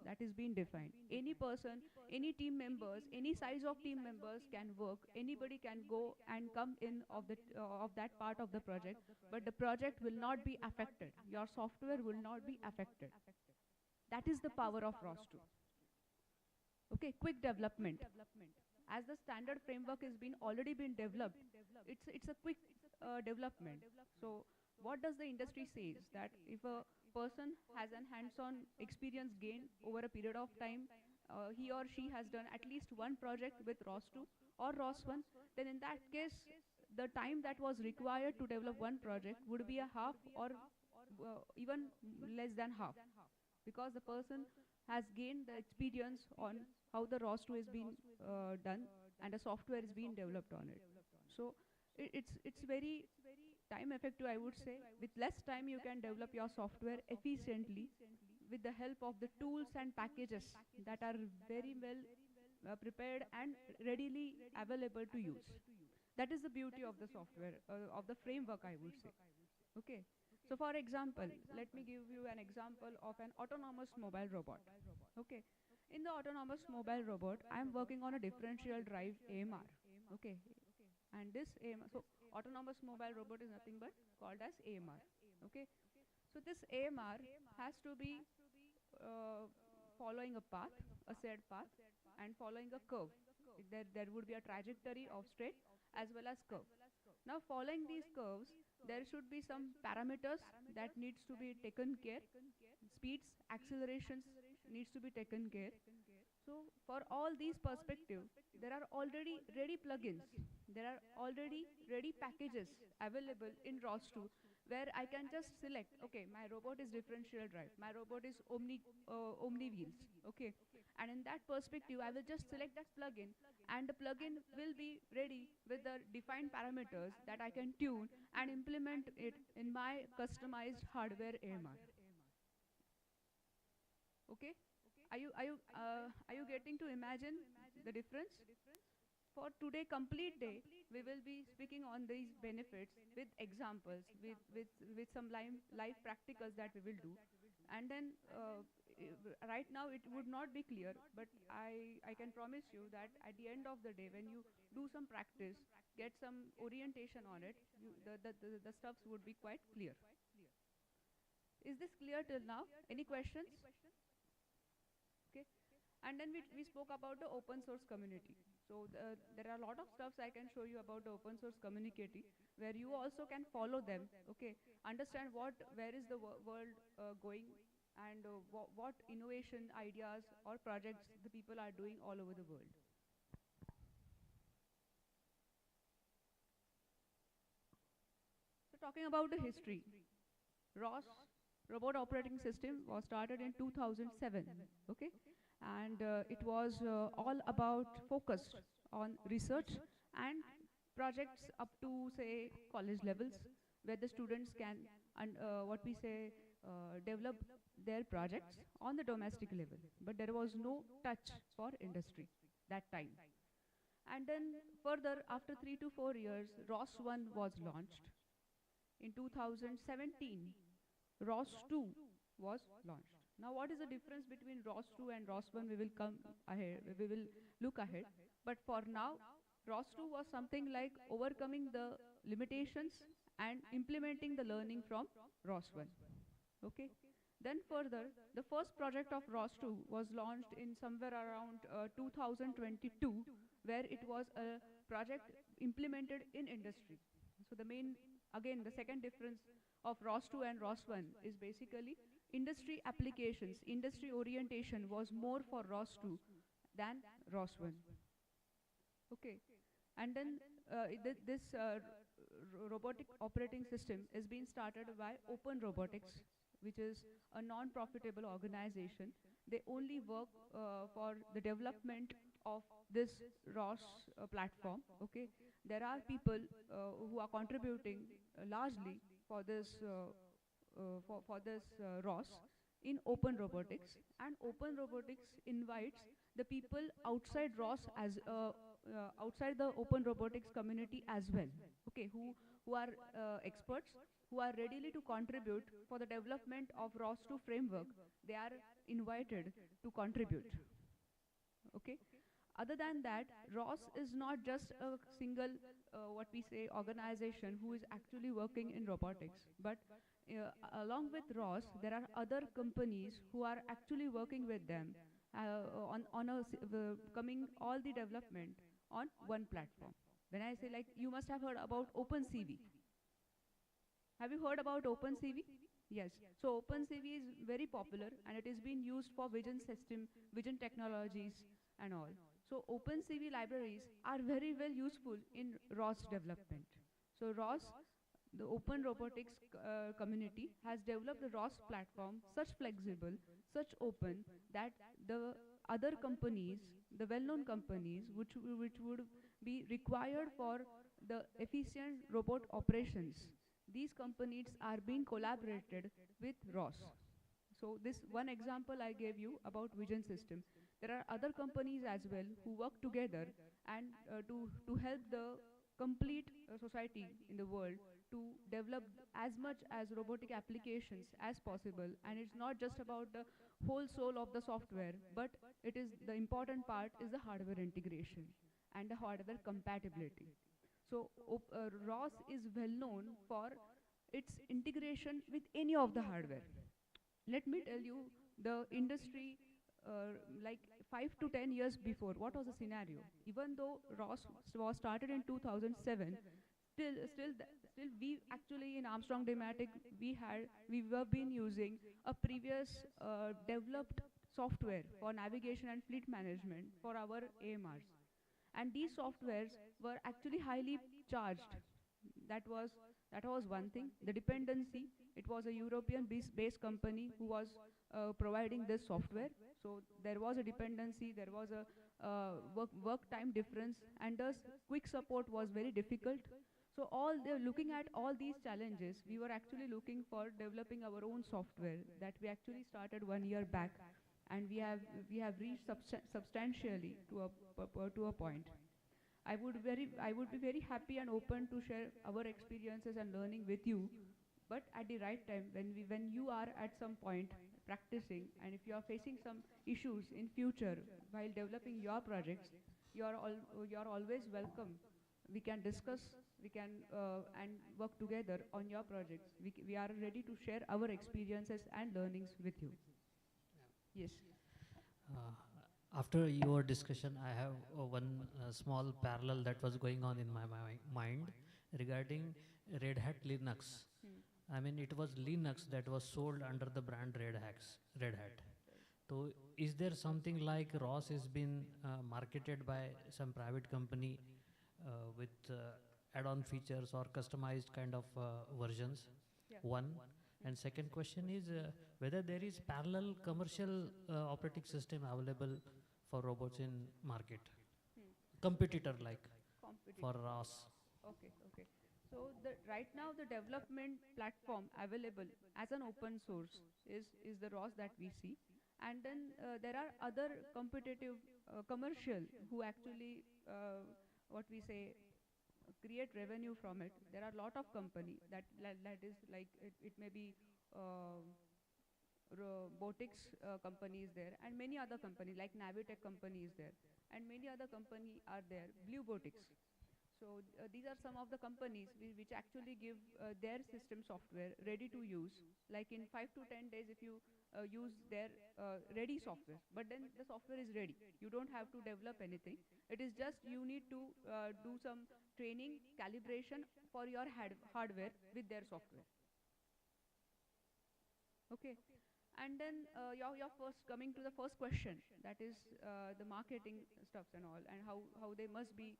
that is being defined. Any person, any team members, any size of team members can work. Anybody can go and come in of that part of the project, but the project will not be affected. Your software will not be affected. That is the power of ROS2. Okay, quick development. As the standard framework has been already been developed, it's a quick development. So what does the industry says? That if a person has an hands-on experience gained over a period of time, he or she has done at least one project with ROS2 or ROS1, then in that case, the time that was required to develop one project would be a half or even less than half, because the person has gained the experience on how the ROS2 is being done and the software is being developed on it. So it's very time effective, I would say. With less time you can develop your software efficiently with the help of the tools and packages that are very well prepared and readily available to use. That is the beauty of the software, of the framework, I would say. Okay. So for example, let me give you an example of an autonomous mobile robot. Okay. In the autonomous mobile robot, I am working on a differential drive AMR. Okay. And this AMR, so autonomous mobile robot is nothing but called as AMR. Okay. So this AMR has to be following a path, a said path, and following a curve. There would be a trajectory of straight as well as curve. Now following these curves, there should be some parameters that needs to be taken care. Speeds, accelerations needs to be taken care. So for all these perspectives, there are already ready plugins. There are already ready packages available in ROS2 where I can just select, okay, my robot is differential drive, my robot is omni wheels, okay. And in that perspective, I will just select that plugin, and the plugin will be ready with the defined parameters that I can tune and implement it in my customized hardware AMR. Okay? Are you getting to imagine the difference? For today, complete day, we will be speaking on these benefits with examples, with some live practicals that we will do. And then right now it would not be clear, but I can promise you that at the end of the day, when you do some practice, get some orientation on it, the stuffs would be quite clear. Is this clear till now? Any questions? Okay. And then we spoke about the open source community. So there are a lot of stuffs I can show you about the open source community, where you also can follow them, okay, understand where is the world going, and what innovation ideas or projects the people are doing all over the world. So talking about the history, ROS, Robot Operating System, was started in 2007, okay? And it was all about focused on research and projects up to, say, college levels, where the students can, develop their projects on the domestic level. But there was no touch for industry that time. And then further, after 3 to 4 years, ROS1 was launched. In 2017, ROS2 was launched. Now what is the difference between ROS2 and ROS1? We will come ahead, we will look ahead. But for now, ROS2 was something like overcoming the limitations and implementing the learning from ROS1. Okay. Then further, the first project of ROS2 was launched in somewhere around 2022, where it was a project implemented in industry. So the main, again, the second difference of ROS2 and ROS1 is basically industry applications, industry orientation was more for ROS2 than ROS1. Okay. And then this robotic operating system is being started by Open Robotics, which is a non-profitable organization. They only work for the development of this ROS platform. Okay, there are people who are contributing largely for this ROS in Open Robotics, and Open Robotics invites the people outside ROS as outside the open robotics community as well, okay, who are experts, who are readily to contribute for the development of ROS2 framework. They are invited to contribute. Okay. Other than that, ROS is not just a single, what we say, organization who is actually working in robotics, but along with ROS, there are other companies who are actually working with them coming all the development on one platform. When I say, like, you must have heard about OpenCV. Have you heard about OpenCV? Yes. So OpenCV is very popular and it is being used for vision system, vision technologies and all. So OpenCV libraries are very well useful in ROS development. So ROS, the open robotics community, has developed the ROS platform such flexible, such open, that the other companies, the well-known companies which would be required for the efficient robot operations, these companies are being collaborated with ROS. So this one example I gave you about vision system. There are other companies as well who work together and to help the complete society in the world to develop as much as robotic applications as possible. And it's not just about the whole soul of the software, but it is the important part is the hardware integration and the hardware compatibility. So ROS is well known for its integration with any of the hardware. Let me tell you the industry like 5 to 10 years before, what was the scenario? Even though ROS was started in 2007, still we actually in Armstrong Dematic, we were been using a previous developed software for navigation and fleet management for our AMRs. And these softwares were actually highly charged. That was one thing. The dependency, it was a European-based company who was providing this software. So there was a dependency, there was a work time difference, and thus quick support was very difficult. So looking at all these challenges, we were actually looking for developing our own software that we actually started 1 year back, and we have reached substantially to a point. I would be very happy and open to share our experiences and learning with you, but at the right time, when you are at some point practicing, and if you are facing some issues in future while developing your projects, you're always welcome. We can discuss, we can and work together on your projects. We are ready to share our experiences and learnings with you. Yes. After your discussion, I have one small parallel that was going on in my mind regarding Red Hat Linux. I mean, it was Linux that was sold under the brand Red Hat. So is there something like ROS has been marketed by some private company with add-on features or customized kind of versions? Yeah. One. And second question is whether there is parallel commercial operating system available for robots in market, competitor like for ROS. Okay. So right now the development platform available as an open source is the ROS that we see, and then there are other competitive commercial who actually what we say create revenue from it. There are a lot of company that is like it may be robotics companies there, and many other companies like Navitech companies there, and many other company are there, Blue Botics. So these are some of the companies which actually give their system software ready to use, like in 5 to 10 days if you use their ready software, but then the software is ready. You don't have to develop anything. It is just you need to do some training, calibration for your hardware with their software. Okay. And then your first coming to the first question, that is the marketing stuffs and all, and how they must be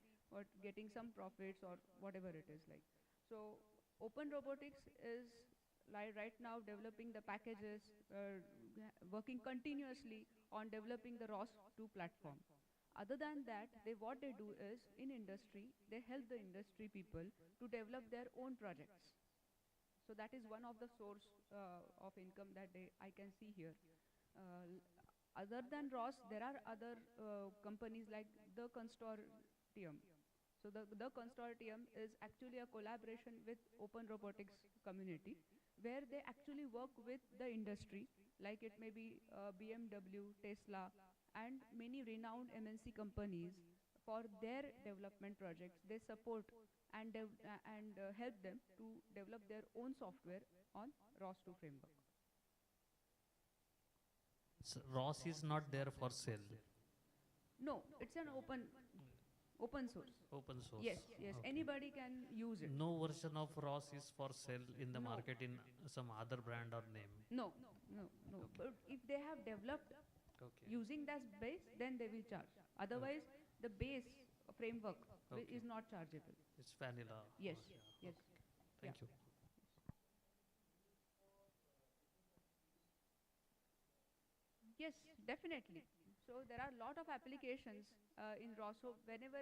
getting some profits or whatever it is like. So Open Robotics is like right now developing the packages, working continuously on developing the ROS2 platform. Other than that, what they do is in industry, they help the industry people to develop their own projects. So that is one of the source of income that I can see here. Other than ROS, there are other companies like the consortium. So the consortium is actually a collaboration with open robotics community, where they actually work with the industry, like it may be BMW, Tesla, and many renowned MNC companies for their development projects. They support and, help them to develop their own software on ROS2 framework. So ROS is not there for sale. No, it's an open source. Open source. Yes, yes. Okay. Anybody can use it. No version of ROS is for sale in the No. market in some other brand or name. No, no, no. Okay. But if they have developed Okay. using that base, then they will charge. Otherwise, the base framework Okay. is not chargeable. It's vanilla. Yes, Okay. yes. Okay. Thank you. Yes, definitely. So there are a lot of applications in ROS. So whenever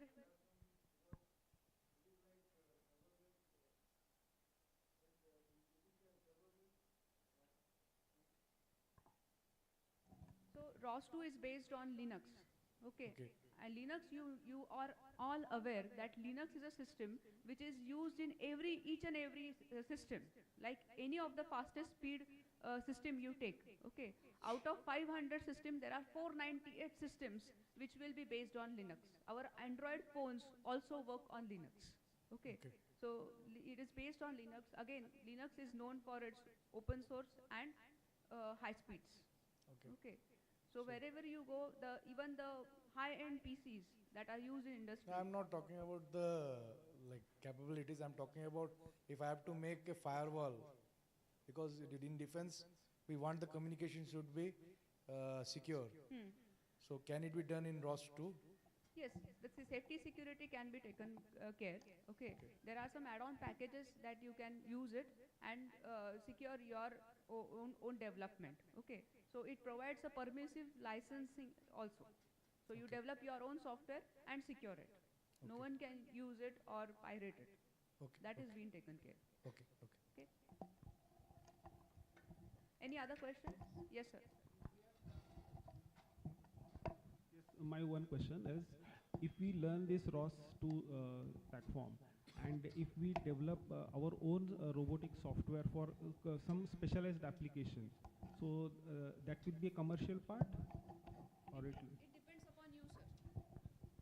so ROS2 is based on Linux. Okay. And Linux, you are all aware that Linux is a system which is used in each and every system, like any of the fastest speed system you take. Okay. Out of 500 systems, there are 498 systems which will be based on Linux. Our Android phones also work on Linux. Okay. So it is based on Linux. Again, Linux is known for its open source and high speeds. Okay. So wherever you go, even the high-end PCs that are used in industry. No, I'm not talking about the capabilities. I'm talking about if I have to make a firewall, because in defense we want the communication should be secure. So can it be done in ROS too? Yes, the safety security can be taken care. Okay. There are some add-on packages that you can use it and secure your own development. Okay. So it provides a permissive licensing also. So you develop your own software and secure it. No one can use it or pirate it. That is being taken care. Okay. Any other questions? Yes, sir. Yes, my one question is, if we learn this ROS2 platform, and if we develop our own robotic software for some specialized application, so that will be a commercial part, or it depends upon you, sir.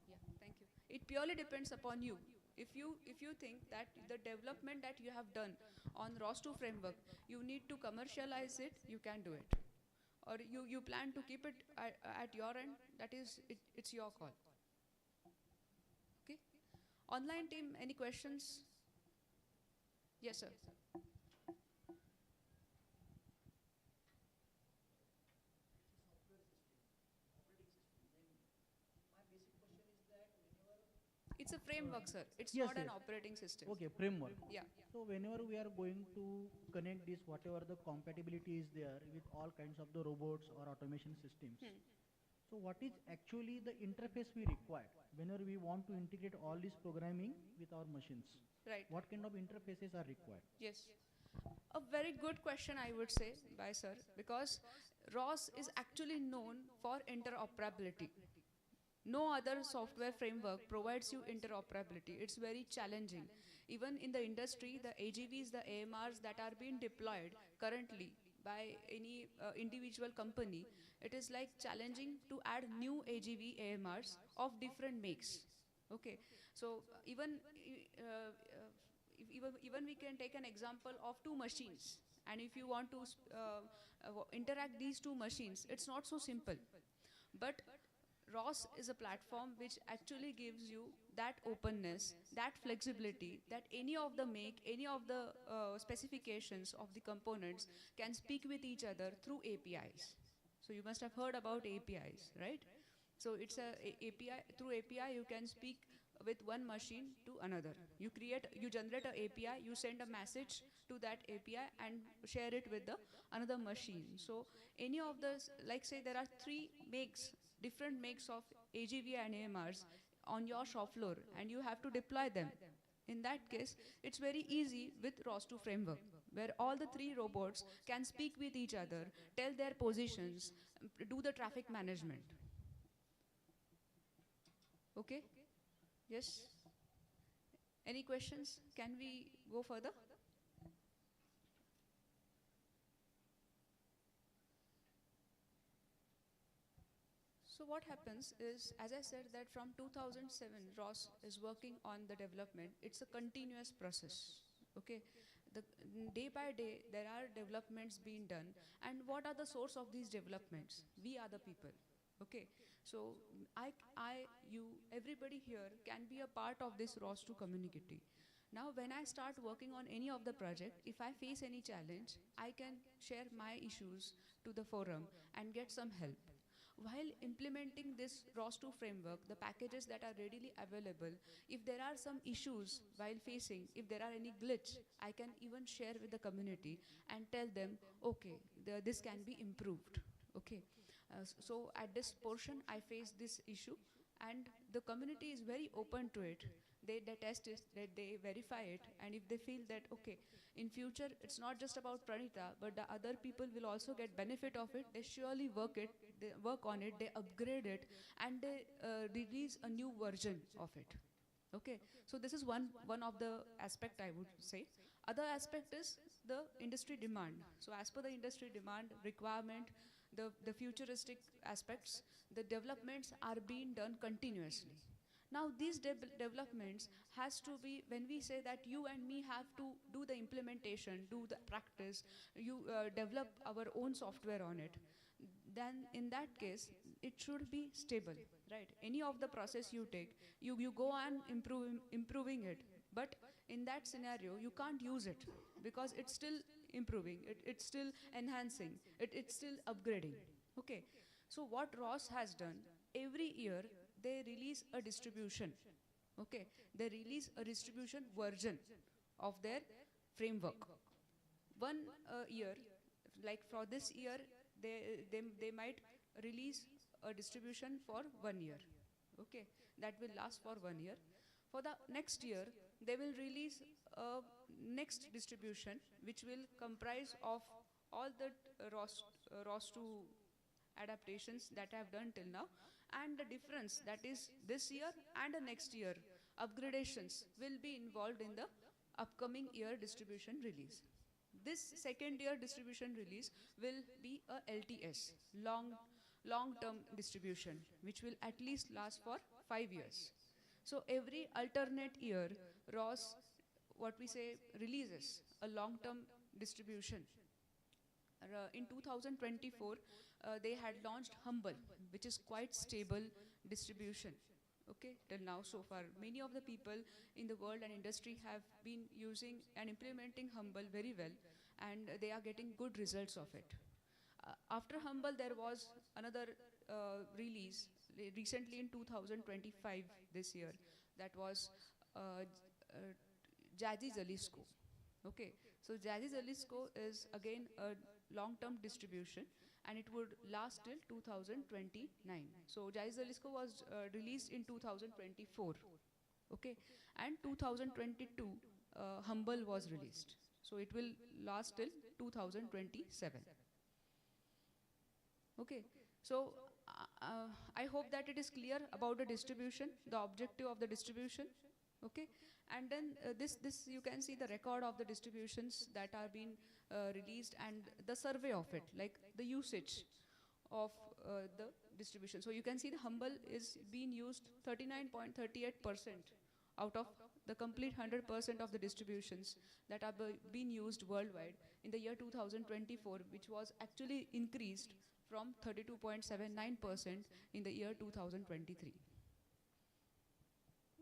Yeah, thank you. It purely depends upon you. If you think that the development that you have done on ROS2 framework, you need to commercialize it, you can do it. Or you plan to keep it at your end, that is, it's your call. Okay. Online team, any questions? Yes, sir. It's a framework, sir. It's not an operating system. Okay, framework. Yeah. So whenever we are going to connect this, whatever the compatibility is there with all kinds of the robots or automation systems, so what is actually the interface we require whenever we want to integrate all this programming with our machines? Right. What kind of interfaces are required? Yes. A very good question, I would say, by sir, because ROS is actually known for interoperability. No other software framework provides you interoperability. It's very challenging. Even in the industry, the AGVs, the AMRs that are being deployed currently by any individual company, it is like challenging to add new AGV AMRs of different makes. Okay, so even we can take an example of two machines, and if you want to interact these two machines, it's not so simple. But ROS is a platform which actually gives you that openness, that flexibility, that any of the make, any of the specifications of the components can speak with each other through APIs. So you must have heard about APIs, right? So it's a API. Through API, you can speak with one machine to another. You generate an API, you send a message to that API and share it with the another machine. So any of the, like say there are different makes of AGV and AMRs on your shop floor, and you have to deploy them. In that case, it's very easy with ROS2 framework, where all the three robots can speak with each other, tell their positions, do the traffic management. Okay? Yes? Any questions? Can we go further? So what happens is, as I said, that from 2007, Ross is working on the development. It's a continuous process. Okay, day by day there are developments being done, and what are the source of these developments? We are the people. Okay, so you, everybody here can be a part of this Ross 2 community. Now, when I start working on any of the project, if I face any challenge, I can share my issues to the forum and get some help. While implementing this ROS2 framework, the packages that are readily available, if there are some issues while facing, if there are any glitch, I can even share with the community and tell them, okay, this can be improved. Okay, so at this portion, I face this issue, and the community is very open to it. They test it, they verify it, and if they feel that, okay, in future, it's not just about Pranita, but the other people will also get benefit of it, they surely work on it, they upgrade it, and they release a new version of it. Okay, so this is one of the aspect I would say. Other aspect is the industry demand. So as per the industry demand requirement, the futuristic aspects, the developments are being done continuously. Now these developments has to be, when we say that you and me have to do the implementation, do the practice, you develop our own software on it, then in that case, it should be stable, right? Any of the process you take, you go on improving it, but in that scenario, you can't use it because it's still improving, it's still enhancing, it's still upgrading, okay? So what ROS has done, every year, they release a distribution, okay? They release a distribution version of their framework. One year, like for this year, they might release a distribution for 1 year, okay? That will last for 1 year. For the next year, they will release a next distribution, which will comprise of all the ROS2 adaptations that I have done till now, and the difference, that is this year and the next year upgradations, will be involved in the upcoming year distribution release. This second year distribution release will be a LTS, long-term distribution, which will at least last for 5 years. So every alternate year, ROS, what we say, releases a long-term distribution. In 2024, they had launched Humble, which is quite stable distribution, okay, till now so far. Many of the people in the world and industry have been using and implementing Humble very well, and they are getting good results of it. After Humble, there was another release recently in 2025 this year, that was Jazzy Jalisco. Okay, so Jazzy Jalisco is again a long-term distribution, and it would last till 2029. So Jazzy Jalisco was released in 2024, okay, and 2022 Humble was released. So it will last till 2027. Okay, so I hope that it is clear about the distribution, the objective of the distribution. Okay, and then this you can see the record of the distributions that are being released and the survey of it, like the usage of the distribution. So you can see the Humble is being used 39.38% out of the complete 100% of the distributions that are being used worldwide in the year 2024, which was actually increased from 32.79% in the year 2023.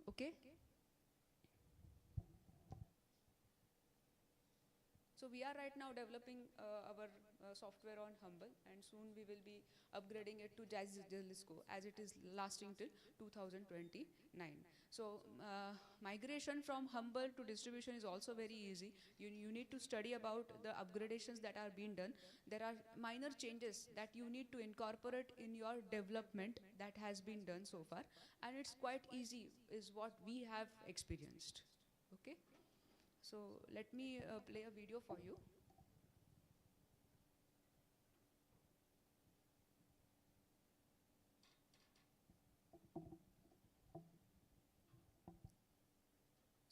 Okay. So we are right now developing our software on Humble, and soon we will be upgrading it to Jazzy Jalisco, as it is lasting till 2029. So migration from Humble to distribution is also very easy. You need to study about the upgradations that are being done. There are minor changes that you need to incorporate in your development that has been done so far, and it's quite easy, is what we have experienced. Okay. So let me play a video for you.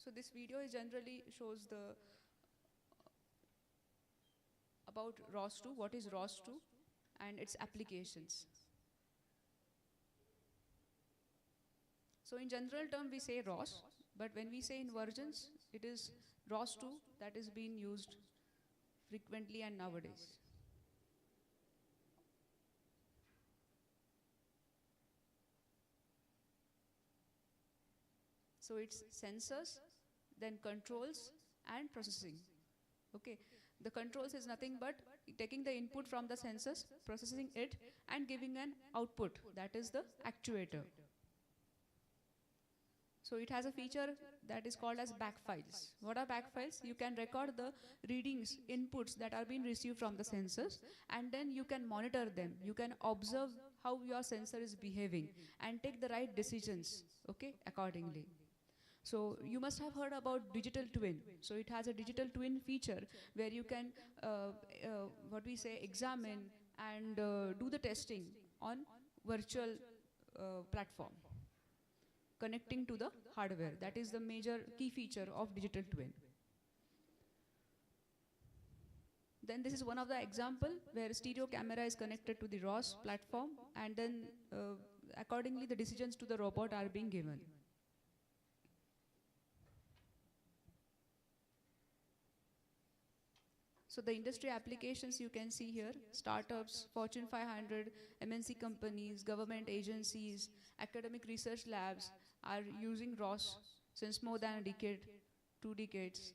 So this video generally shows the about ROS2, what is ROS2 and its applications. So in general term we say ROS, but when we say in versions, it is ROS2 that is being used frequently and nowadays. So it's sensors, then controls and processing. Okay, the controls is nothing but taking the input from the sensors, processing it and giving an output, that is the actuator. So it has a feature that is called as backfiles. What are backfiles? You can record the readings, inputs that are being received from the sensors, and then you can monitor them. You can observe how your sensor is behaving and take the right decisions, okay, accordingly. So you must have heard about digital twin. So it has a digital twin feature where you can, examine and do the testing on virtual platform, connecting to the hardware. That is the major key feature of digital twin. Then this is one of the example where stereo camera is connected to the ROS platform, and then accordingly the decisions to the robot are being given. So the industry applications you can see here, startups, Fortune 500, MNC companies, government agencies, academic research labs are using ROS since more than a decade, 2 decades.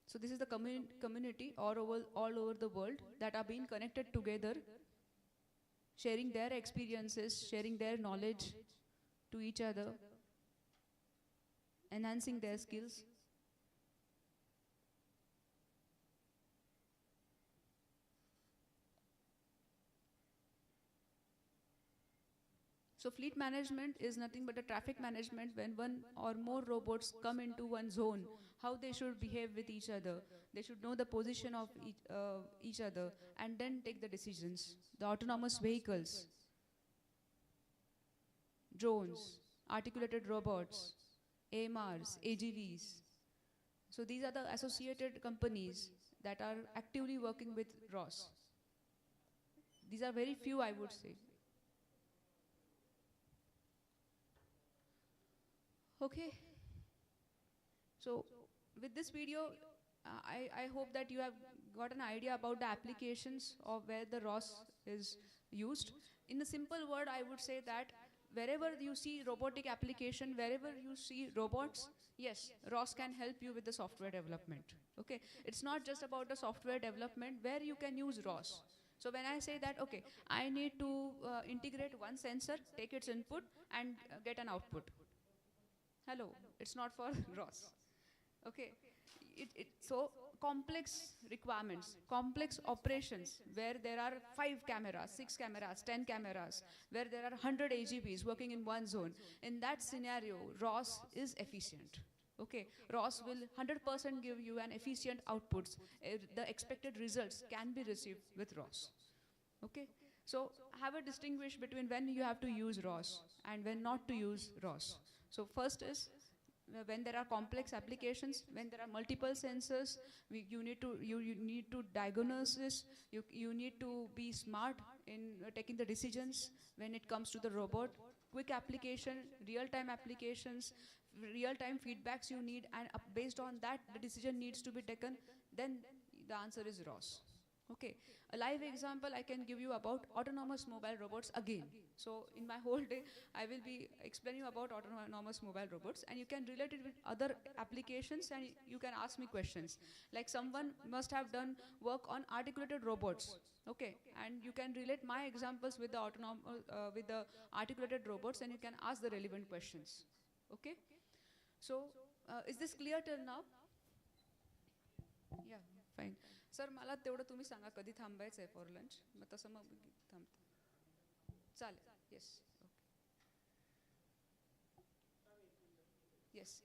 So this is the community all over the world that are being connected together, sharing their experiences, sharing their knowledge to each other, enhancing their skills. So fleet management is nothing but a traffic management when one or more robots come into one zone, how they should behave with each other. They should know the position of each other and then take the decisions. The autonomous vehicles, drones, articulated robots, AMRs, AGVs. So these are the associated companies that are actively working with ROS. These are very few, I would say. Okay. So with this video, I hope that you have got an idea about the applications of where the ROS is used. In a simple word, I would say that wherever you see robotic application, wherever you see robots, yes, ROS can help you with the software development. Okay, it's not just about the software development where you can use ROS. So when I say that, okay, I need to integrate one sensor, take its input and get an output. Hello, it's not for ROS. Okay, so complex requirements, complex operations where there are 5 cameras, 6 cameras, 10 cameras, where there are 100 AGVs working in one zone. In that scenario, ROS is efficient. Okay, ROS will 100% give you an efficient outputs. The expected results can be received with ROS. Okay, so have a distinguish between when you have to use ROS and when not to use ROS. So first is when there are complex applications, when there are multiple sensors, you need to diagnose this. You need to be smart in taking the decisions when it comes to the robot. Quick application, real-time applications, real-time feedbacks you need, and based on that, the decision needs to be taken. Then the answer is ROS. Okay, a live example I can give you about autonomous mobile robots again. So in my whole day, I will be explaining about autonomous mobile robots, and you can relate it with other applications and you can ask me questions. Like someone must have done work on articulated robots. Okay, and you can relate my examples with the articulated robots and you can ask the relevant questions. Okay, so is this clear till now? Yeah, fine. Sir मला तेवढं तुम्ही सांगा कधी थांबायचं आहे for lunch मग तसं मग थांबते चालेल yes okay yes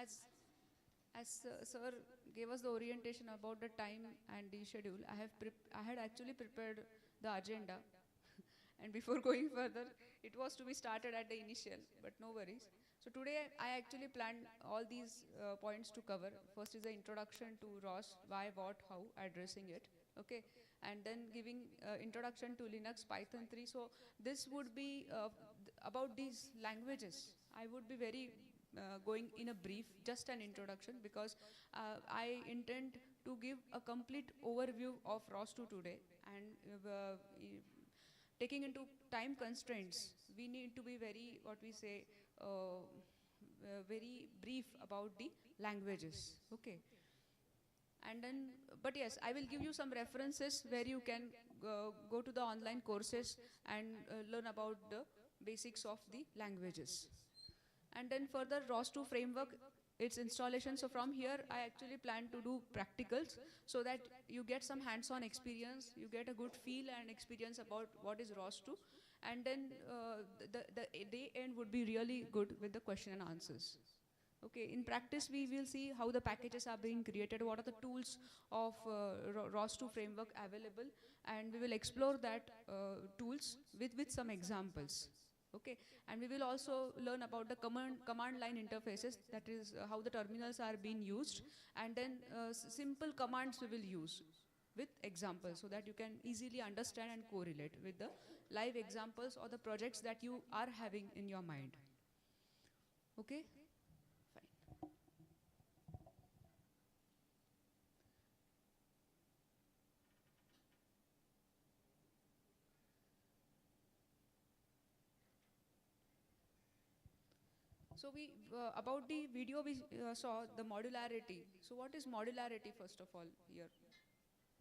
as sir gave us the orientation about the time and the schedule, I had actually prepared the agenda, and before going further, it was to be started at the initial, but no worries. So today I actually planned all these points to cover. First is the introduction to ROS, why, what, how, addressing it, okay, and then giving introduction to Linux, Python 3. So this would be about these languages. I would be very going in a brief, just an introduction, because I intend to give a complete overview of ROS2 today, and taking into time constraints, we need to be very, what we say, very brief about the languages, okay. And then, but yes, I will give you some references where you can go to the online courses and learn about the basics of the languages. And then further, ROS2 framework, its installation. So from here, I actually plan to do practicals so that you get some hands-on experience, you get a good feel and experience about what is ROS2. And then the day end would be really good with the question and answers. Okay, in practice, we will see how the packages are being created, what are the tools of ROS2 framework available, and we will explore that tools with some examples. Okay, and we will also learn about the command line interfaces, that is how the terminals are being used, and then simple commands we will use with examples so that you can easily understand and correlate with the live examples or the projects that you are having in your mind. Okay? Fine. So we, about the video we saw the modularity. So what is modularity first of all here?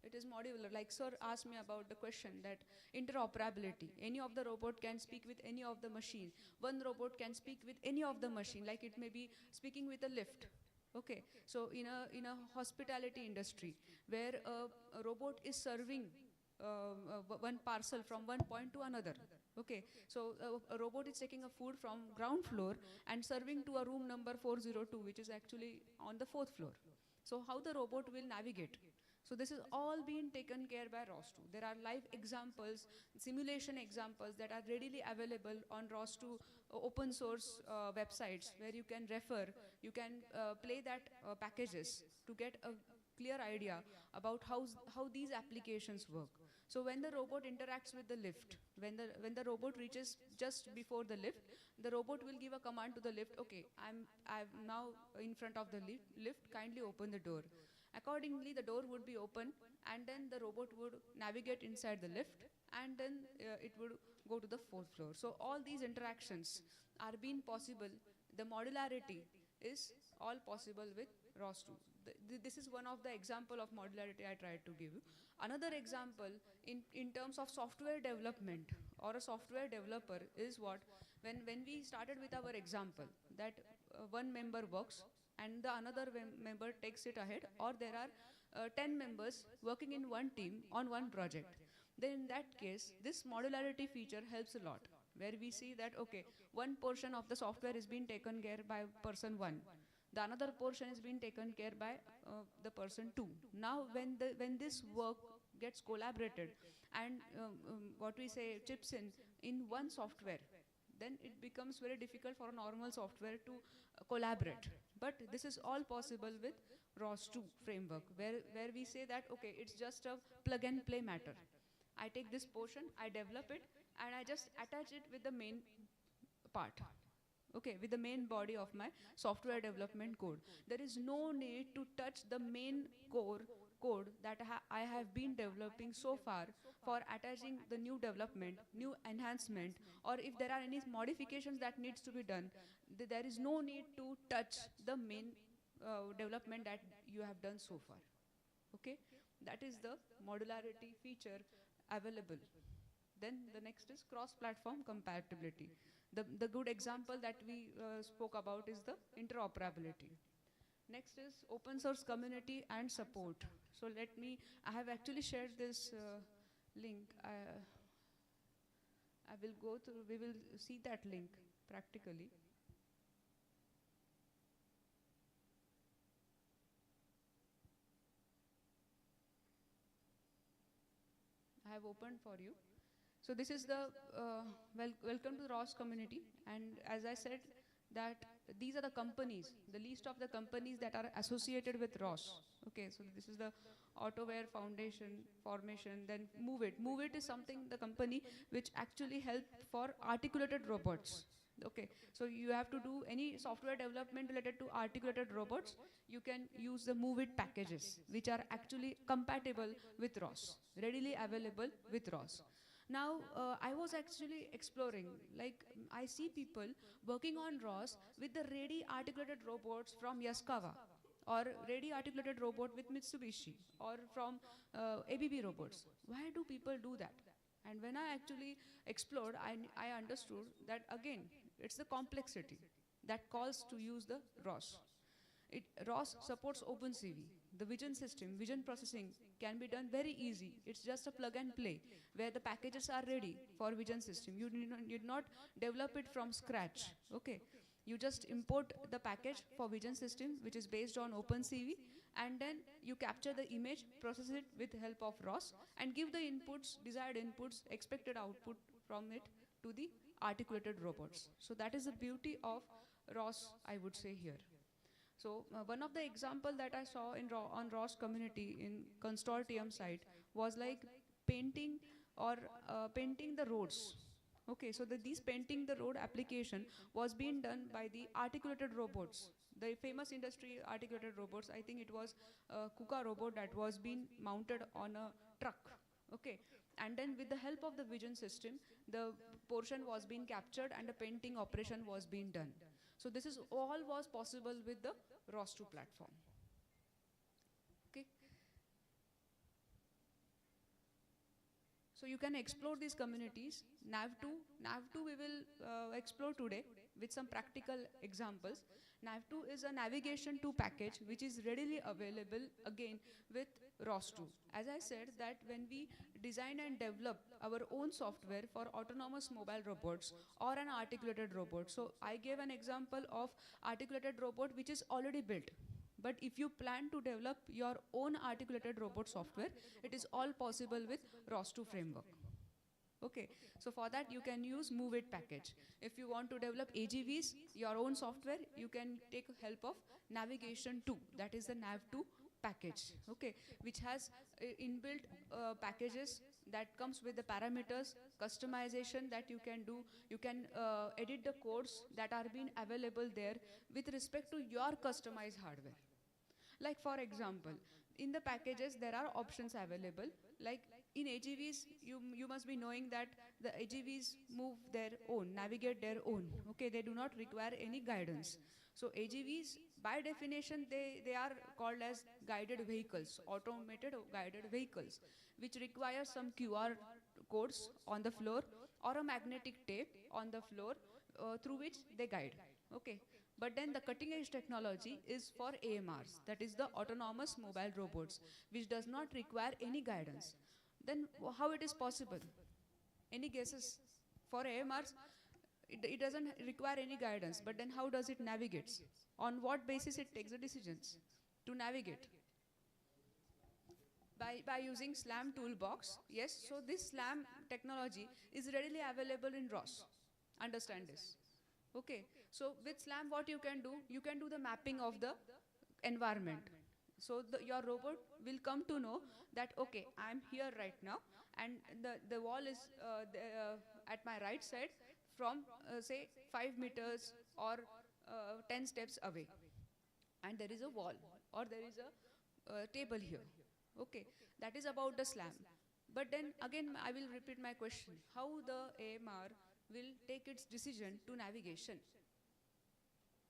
It is modular, like sir asked me about the question that interoperability. Any of the robot can speak with any of the machine. One robot can speak with any of the machine, like it may be speaking with a lift. Okay, so in a hospitality industry where a robot is serving one parcel from one point to another. Okay, so a robot is taking a food from ground floor and serving to a room number 402, which is actually on the 4th floor. So how the robot will navigate? So this is all being taken care by ROS2. There are live examples, simulation examples that are readily available on ROS2 open source websites where you can refer, you can play that packages to get a clear idea about how these applications work. So when the robot interacts with the lift, when the robot reaches just before the lift, the robot will give a command to the lift, okay, I'm now in front of the lift, kindly open the door. Accordingly, the door would be open, and then the robot would navigate inside the lift, and then it would go to the 4th floor. So all these interactions are being possible. The modularity is all possible with ROS2. This is one of the example of modularity I tried to give you. Another example in terms of software development or a software developer is what, when we started with our example that one member works and the another member takes it ahead, or there are 10 members working in one team on one project. Then in that case, this modularity feature helps a lot, where we see that, okay, one portion of the software is being taken care by person 1. The another portion is being taken care by the person 2. Now when this work gets collaborated and what we say chips in one software, then it becomes very difficult for a normal software to collaborate. But this is all possible with ROS2 framework, where we say that, okay, it's just a plug and play matter. I take this portion, I develop it, and I just attach it with the main part. Okay, with the main body of my software development code. There is no need to touch the main core code that I have been developing so far for attaching the new development, new enhancement, or if there are any modifications that needs to be done, there is no need to touch the main development that you have done so far. Okay, that is the modularity feature available. Then the next is cross-platform compatibility. The good example that we spoke about is the interoperability. Next is open source community and support. So I have actually shared this link. I will go through, we will see that link practically. have opened for you. So this is the welcome to the ROS community, and as I said that these are the companies, the list of the companies that are associated with ROS. Okay, so this is the Autoware Foundation formation, then Move It. Move It is something, the company which actually help for articulated robots. Okay, so you have to do any software development related to articulated robots, you can use the Move It packages, which are actually compatible with ROS, readily available with ROS. Now, I was actually exploring, like I see people working on ROS with the ready articulated robots from Yaskawa, or ready articulated robot with Mitsubishi, or from ABB robots. Why do people do that? And when I actually explored, I understood that again, it's the complexity that calls to use the ROS. ROS supports OpenCV. The vision system, vision processing can be done very easy. It's just a plug and play where the packages are ready for vision system. You need not develop it from scratch. Okay, you just import the package for vision system, which is based on OpenCV, and then you capture the image, process it with help of ROS, and give the inputs, desired inputs, expected output from it to the articulated robots. So that is the beauty of ROS, I would say here. So one of the example that I saw on ROS community in consortium site was like painting or painting the roads. Okay, so these painting the road application was being done by the articulated robots. The famous industry articulated robots, I think it was a KUKA robot that was being mounted on a truck. Okay, and then with the help of the vision system, the portion was being captured and the painting operation was being done. So this is all was possible with the ROS2 platform. Okay. So you can explore these communities. NAV2 we will explore today with some practical examples. NAV2 is a navigation 2 package which is readily available again with ROS2. As I said that when we design and develop our own software for autonomous mobile robots or an articulated robot. So I gave an example of articulated robot which is already built. But if you plan to develop your own articulated robot software, it is all possible with ROS2 framework. Okay, so for that you can use Move It package. If you want to develop AGVs, your own software, you can take help of Navigation 2, that is the NAV2 package, okay, which has inbuilt packages that comes with the parameters, customization that you can do. You can edit the codes that are being available there with respect to your customized hardware. Like for example, in the packages there are options available, like in AGVs, you must be knowing that the AGVs move their own, navigate their own, okay, they do not require any guidance. So AGVs, by definition, they are called as guided vehicles, automated guided vehicles, which require some QR codes on the floor or a magnetic tape on the floor through which they guide, okay. But then the cutting edge technology is for AMRs, that is the autonomous mobile robots, which does not require any guidance. Then how it is possible? Any guesses? For AMRs, it doesn't require any guidance, but then how does it navigate? On what basis it takes the decisions to navigate? By using SLAM toolbox, yes. So this SLAM technology is readily available in ROS. Understand this. Okay, so with SLAM what you can do the mapping of the environment. So your robot will come to know that, okay, I'm here right now and the wall is at my right side from say 5 meters or 10 steps away, and there is a wall or there is a table here. Okay, that is about the SLAM. But then again I will repeat my question, how the AMR will take its decision to navigation?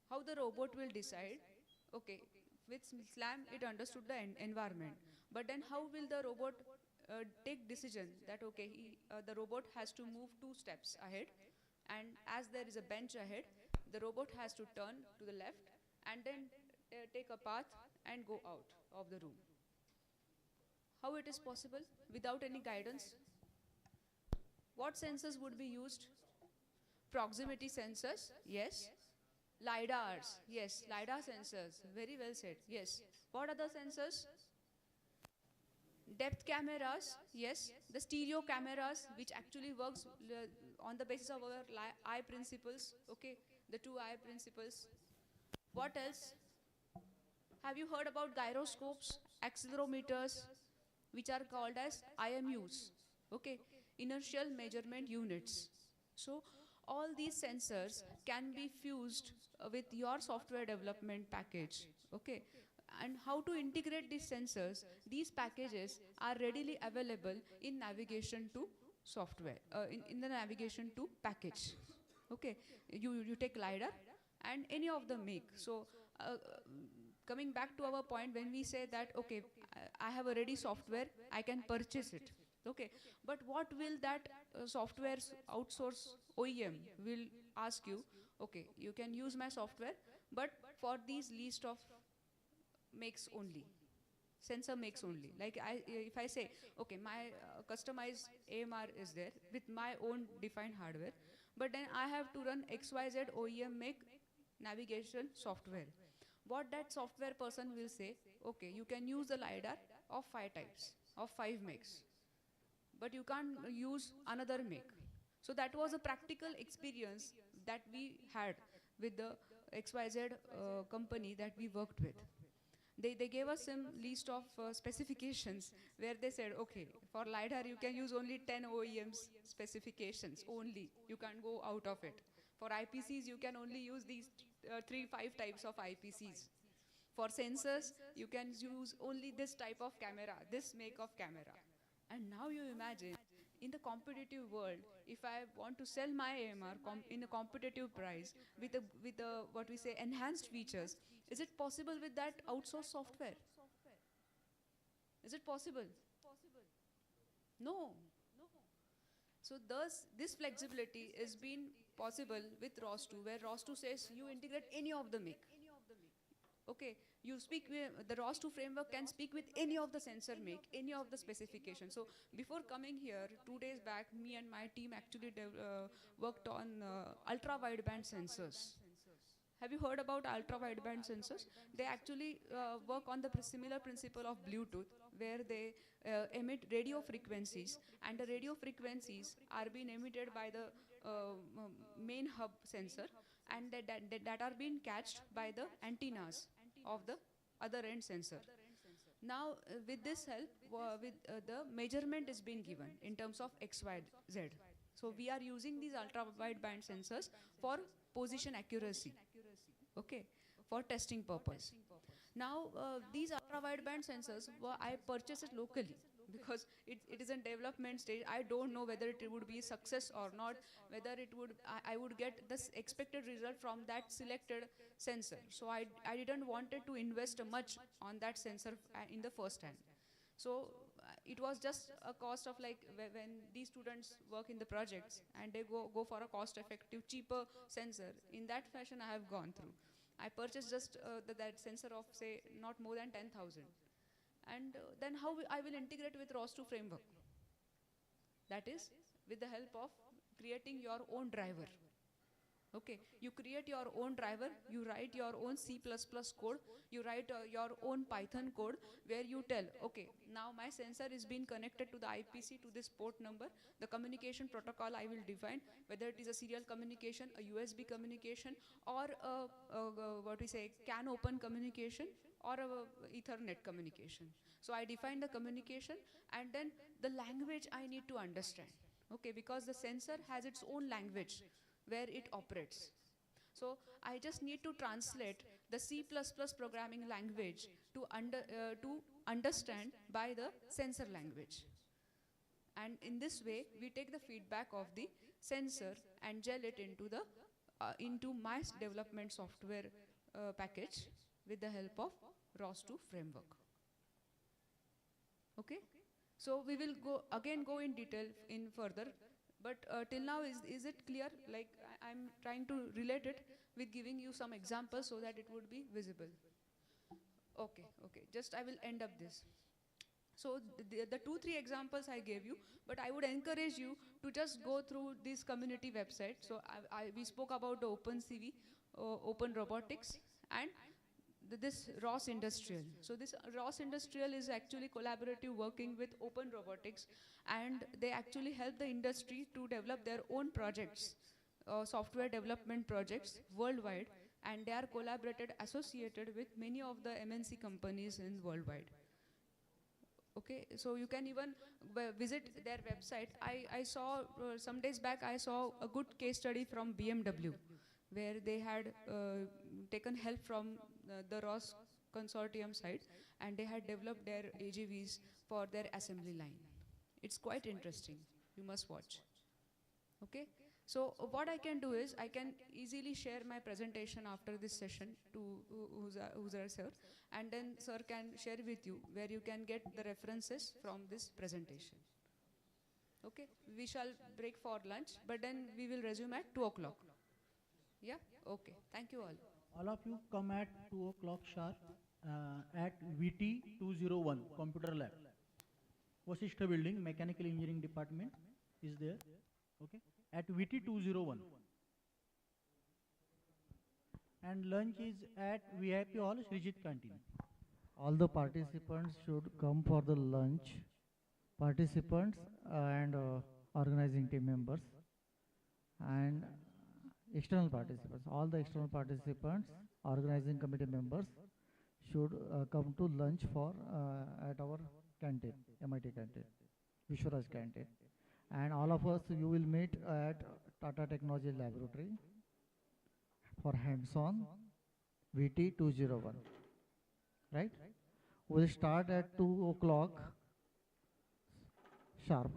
How the robot will decide, okay, with SLAM it understood the environment, but then how will the robot take decision that, okay, the robot has to move 2 steps ahead, and as there is a bench ahead, the robot has to turn to the left and then take a path and go out of the room. How it is possible without any guidance? What sensors would be used? Proximity sensors, yes. LiDARs, yes. LiDAR sensors, very well said, yes. What other sensors? Depth cameras, yes. The stereo cameras, which actually works on the basis of our eye principles, okay? The two eye principles. What else? Have you heard about gyroscopes, accelerometers, which are called as IMUs, okay? Inertial measurement units. So all these sensors can be fused with your software development package, okay? And how to integrate these sensors? These packages are readily available in navigation to software, in the navigation to package, okay? You take LiDAR and any of the make. So coming back to our point, when we say that, okay, I have a ready software, I can purchase it, okay? But what will that software outsource OEM will ask you, okay, you can use my software, but for these list of makes only, sensor makes only. Like if I say, okay, my customized AMR is there with my own defined hardware, but then I have to run XYZ OEM make navigation software. What that software person will say, okay, you can use the LiDAR of 5 types, of 5 makes, but you can't use another make. So that was a practical experience that we had with the XYZ company that we worked with. They gave us some list of specifications where they said, okay, for LiDAR you can use only 10 OEMs specifications only. You can't go out of it. For IPCs you can only use these 3-5 types of IPCs. For sensors you can use only this type of camera, this make of camera. And now you imagine, in the competitive world, if I want to sell my AMR in a competitive price with a what we say enhanced features, is it possible with that outsourced software? Is it possible? No. So thus this flexibility is being possible with ROS2, where ROS2 says you integrate any of the make. Okay, you speak with the ROS2 framework can speak with any of the sensor make, any of the specifications. So before coming here, 2 days back, me and my team actually worked on ultra wideband sensors. Have you heard about ultra wideband sensors? They actually work on the similar principle of Bluetooth, where they emit radio frequencies, and the radio frequencies are being emitted by the main hub sensor, and that are being catched by the antennas of the other end sensor. Now with this help, the measurement is being given in terms of X, Y, Z. So we are using these ultra wideband sensors for position accuracy, okay, for testing purpose. Now these ultra wideband sensors, I purchased it locally because it is in development stage. I don't know whether it would be a success or not, whether it would I would get this expected result from that selected sensor. So I didn't wanted to invest much on that sensor in the first hand. So it was just a cost of like when these students work in the projects and they go for a cost effective cheaper sensor, in that fashion I have gone through. I purchased just that sensor of say not more than 10,000. And then how I will integrate with ROS2 framework? That is with the help of creating your own driver. Okay, you create your own driver, you write your own C++ code, you write your own Python code where you tell, okay, now my sensor is being connected to the IPC to this port number. The communication protocol I will define, whether it is a serial communication, a USB communication, or what we say, CAN open communication, or a Ethernet communication. So I define the communication, and then the language I need to understand. Okay, because the sensor has its own language where it operates. So I just need to translate the C++ programming language to understand by the sensor language. And in this way, we take the feedback of the sensor and gel it into my development software package with the help of ROS2 framework. Okay? So we will go in detail in further. But till now, is it clear? Like I'm trying to relate it with giving you some examples so that it would be visible. Okay. Just I will end up this. So the 2-3 examples I gave you, but I would encourage you to just go through this community website. So we spoke about the OpenCV, Open Robotics, and this Ross Industrial. So this Ross Industrial is actually collaborative working with Open Robotics, and they actually help the industry to develop their own projects, software development projects worldwide, and they are collaborated, associated with many of the MNC companies in worldwide. Okay, so you can even visit their website. I saw some days back, I saw a good case study from BMW, where they had taken help from the Ross consortium side, and they had developed their AGVs for their assembly line. It's quite interesting. You must watch. Okay, so what I can do is I can easily share my presentation after this session to Uzar sir, and then sir can share with you where you can get the references from this presentation. Okay, we shall break for lunch, but then we will resume at 2 o'clock. Yeah, okay, thank you all. All of you come at 2 o'clock sharp at VT 201 Computer Lab. Vasishtha Building, Mechanical Engineering Department is there. Okay, at VT 201. And lunch is at VIP Hall, Srijit Canteen. All the participants should come for the lunch. Participants and organizing team members and external participants. All the external participants, organizing committee members should come to lunch for at our canteen, MIT canteen, Vishwaraj canteen. And all of us, you will meet at Tata Technology Laboratory for hands-on VT 201. Right? We'll start at 2 o'clock sharp.